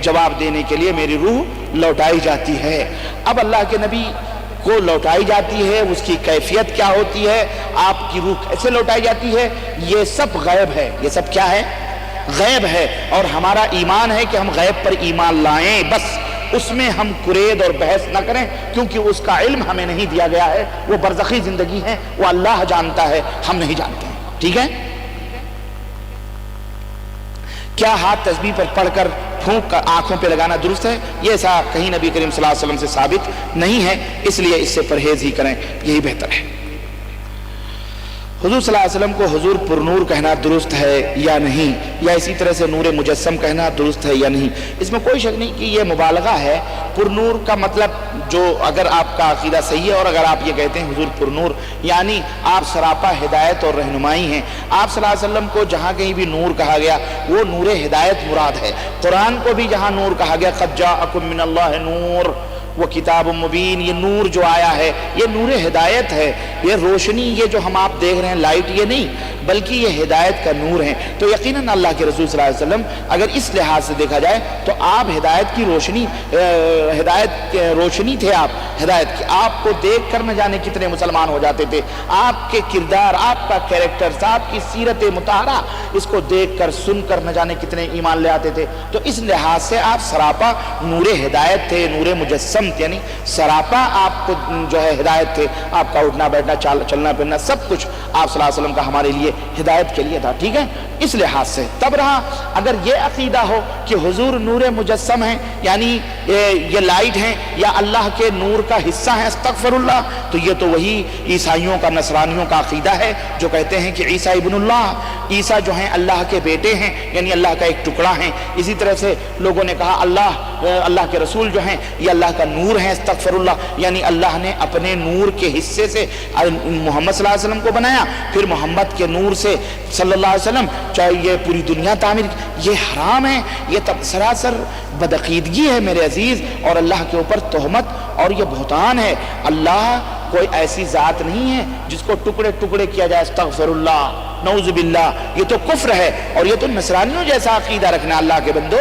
جواب دینے کے لیے میری روح لوٹائی جاتی ہے۔ اب اللہ کے نبی کو لوٹائی جاتی ہے، اس کی کیفیت کیا ہوتی ہے، آپ کی روح کیسے لوٹائی جاتی ہے، یہ سب غیب ہے۔ یہ سب کیا ہے؟ غیب ہے، اور ہمارا ایمان ہے کہ ہم غیب پر ایمان لائیں، بس اس میں ہم قرید اور بحث نہ کریں، کیونکہ اس کا علم ہمیں نہیں دیا گیا ہے، وہ برزخی زندگی ہے، وہ اللہ جانتا ہے، ہم نہیں جانتے ہیں۔ ٹھیک ہے؟ کیا ہاتھ تسبیح پر پڑھ کر پھونک کر آنکھوں پہ لگانا درست ہے؟ یہ ایسا کہیں نبی کریم صلی اللہ علیہ وسلم سے ثابت نہیں ہے، اس لیے اس سے پرہیز ہی کریں، یہی بہتر ہے۔ حضور صلی اللہ علیہ وسلم کو حضور پر نور کہنا درست ہے یا نہیں، یا اسی طرح سے نور مجسم کہنا درست ہے یا نہیں؟ اس میں کوئی شک نہیں کہ یہ مبالغہ ہے۔ پر نور کا مطلب، جو اگر آپ کا عقیدہ صحیح ہے اور اگر آپ یہ کہتے ہیں حضور پر نور، یعنی آپ سراپا ہدایت اور رہنمائی ہیں۔ آپ صلی اللہ علیہ وسلم کو جہاں کہیں بھی نور کہا گیا وہ نور ہدایت مراد ہے۔ قرآن کو بھی جہاں نور کہا گیا قد جاءکم من اللہ نور وہ کتاب مبین، یہ نور جو آیا ہے یہ نور ہدایت ہے، یہ روشنی، یہ جو ہم آپ دیکھ رہے ہیں لائٹ، یہ نہیں بلکہ یہ ہدایت کا نور ہے۔ تو یقیناً اللہ کے رسول صلی اللہ علیہ وسلم اگر اس لحاظ سے دیکھا جائے تو آپ ہدایت کی روشنی، روشنی تھے آپ ہدایت کی۔ آپ کو دیکھ کر نہ جانے کتنے مسلمان ہو جاتے تھے، آپ کے کردار، آپ کا کیریکٹر، آپ کی سیرت مطہرہ، اس کو دیکھ کر سن کر نہ جانے کتنے ایمان لے آتے تھے۔ تو اس لحاظ سے آپ سراپا نور ہدایت تھے، نور مجسم سمت یعنی سراپا آپ کو جو ہے ہدایت تھے، آپ کا اٹھنا بیٹھنا چلنا پھرنا سب کچھ آپ صلی اللہ علیہ وسلم کا ہمارے لیے ہدایت کے لیے تھا، ٹھیک ہے؟ اس لحاظ سے تب رہا اگر یہ عقیدہ ہو کہ حضور نور مجسم ہیں، یعنی یہ لائٹ ہیں یا اللہ کے نور کا حصہ ہیں، استغفر اللہ، تو یہ تو وہی عیسائیوں کا نصرانیوں کا عقیدہ ہے جو کہتے ہیں کہ عیسیٰ ابن اللہ، عیسیٰ جو ہیں اللہ کے بیٹے ہیں، یعنی اللہ کا ایک ٹکڑا ہیں۔ اسی طرح سے لوگوں نے کہا اللہ کے رسول جو ہیں یہ اللہ کا نور ہیں، استغفر اللہ، یعنی اللہ نے اپنے نور کے حصے سے محمد صلی اللہ علیہ وسلم کو بنایا، پھر محمد کے نور سے صلی اللہ علیہ وسلم چاہے یہ پوری دنیا تعمیر، یہ حرام ہے، یہ سراسر بدعقیدگی ہے میرے عزیز، اور اللہ کے اوپر تہمت اور یہ بہتان ہے۔ اللہ کوئی ایسی ذات نہیں ہے جس کو ٹکڑے ٹکڑے کیا جائے، استغفر اللہ، نعوذ باللہ، یہ تو کفر ہے اور یہ تو نصرانیوں جیسا عقیدہ رکھنا۔ اللہ کے بندو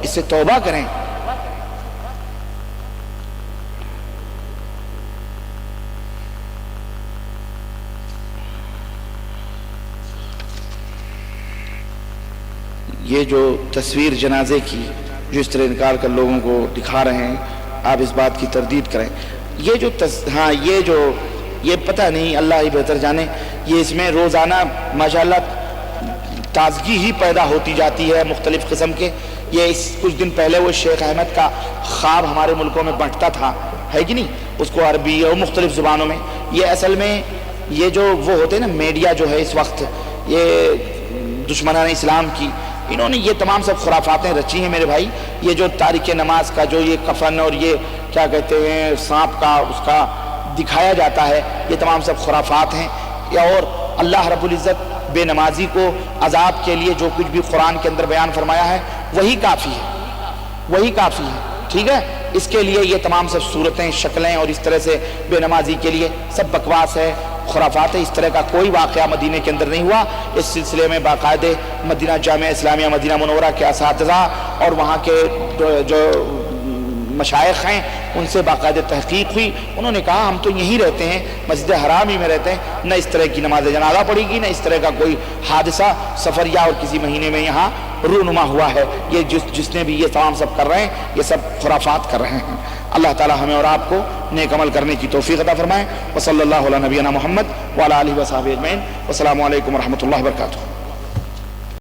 اس سے توبہ کریں۔ یہ جو تصویر جنازے کی جو اس طرح نکال کر لوگوں کو دکھا رہے ہیں، آپ اس بات کی تردید کریں۔ یہ جو یہ پتہ نہیں، اللہ ہی بہتر جانے، یہ اس میں روزانہ ماشاءاللہ تازگی ہی پیدا ہوتی جاتی ہے مختلف قسم کے۔ یہ کچھ دن پہلے وہ شیخ احمد کا خواب ہمارے ملکوں میں بانٹتا تھا، ہے کہ نہیں، اس کو عربی اور مختلف زبانوں میں۔ یہ اصل میں یہ جو وہ ہوتے ہیں نا میڈیا جو ہے اس وقت، یہ دشمنان اسلام کی، انہوں نے یہ تمام سب خرافاتیں رچی ہیں میرے بھائی۔ یہ جو تاریخ نماز کا جو یہ کفن اور یہ کیا کہتے ہیں سانپ کا اس کا دکھایا جاتا ہے، یہ تمام سب خرافات ہیں۔ اور اللہ رب العزت بے نمازی کو عذاب کے لیے جو کچھ بھی قرآن کے اندر بیان فرمایا ہے وہی کافی ہے، وہی کافی ہے، ٹھیک ہے؟ اس کے لیے یہ تمام سب صورتیں، شکلیں اور اس طرح سے بے نمازی کے لیے سب بکواس ہے، خرافات ہے۔ اس طرح کا کوئی واقعہ مدینہ کے اندر نہیں ہوا۔ اس سلسلے میں باقاعدہ مدینہ جامعہ اسلامیہ مدینہ منورہ کے اساتذہ اور وہاں کے جو مشائخ ہیں ان سے باقاعدہ تحقیق ہوئی، انہوں نے کہا ہم تو یہیں رہتے ہیں، مسجد حرام ہی میں رہتے ہیں، نہ اس طرح کی نماز جنازہ پڑھی گی، نہ اس طرح کا کوئی حادثہ سفریہ اور کسی مہینے میں یہاں رونما ہوا ہے۔ یہ جس نے بھی یہ تمام سب کر رہے ہیں یہ سب خرافات کر رہے ہیں۔ اللہ تعالی ہمیں اور آپ کو نیک عمل کرنے کی توفیق عطا فرمائے۔ وصلی اللہ علی نبینا محمد وعلی آلہ وصحبہ اجمعین۔ والسلام علیکم ورحمۃ اللہ وبرکاتہ۔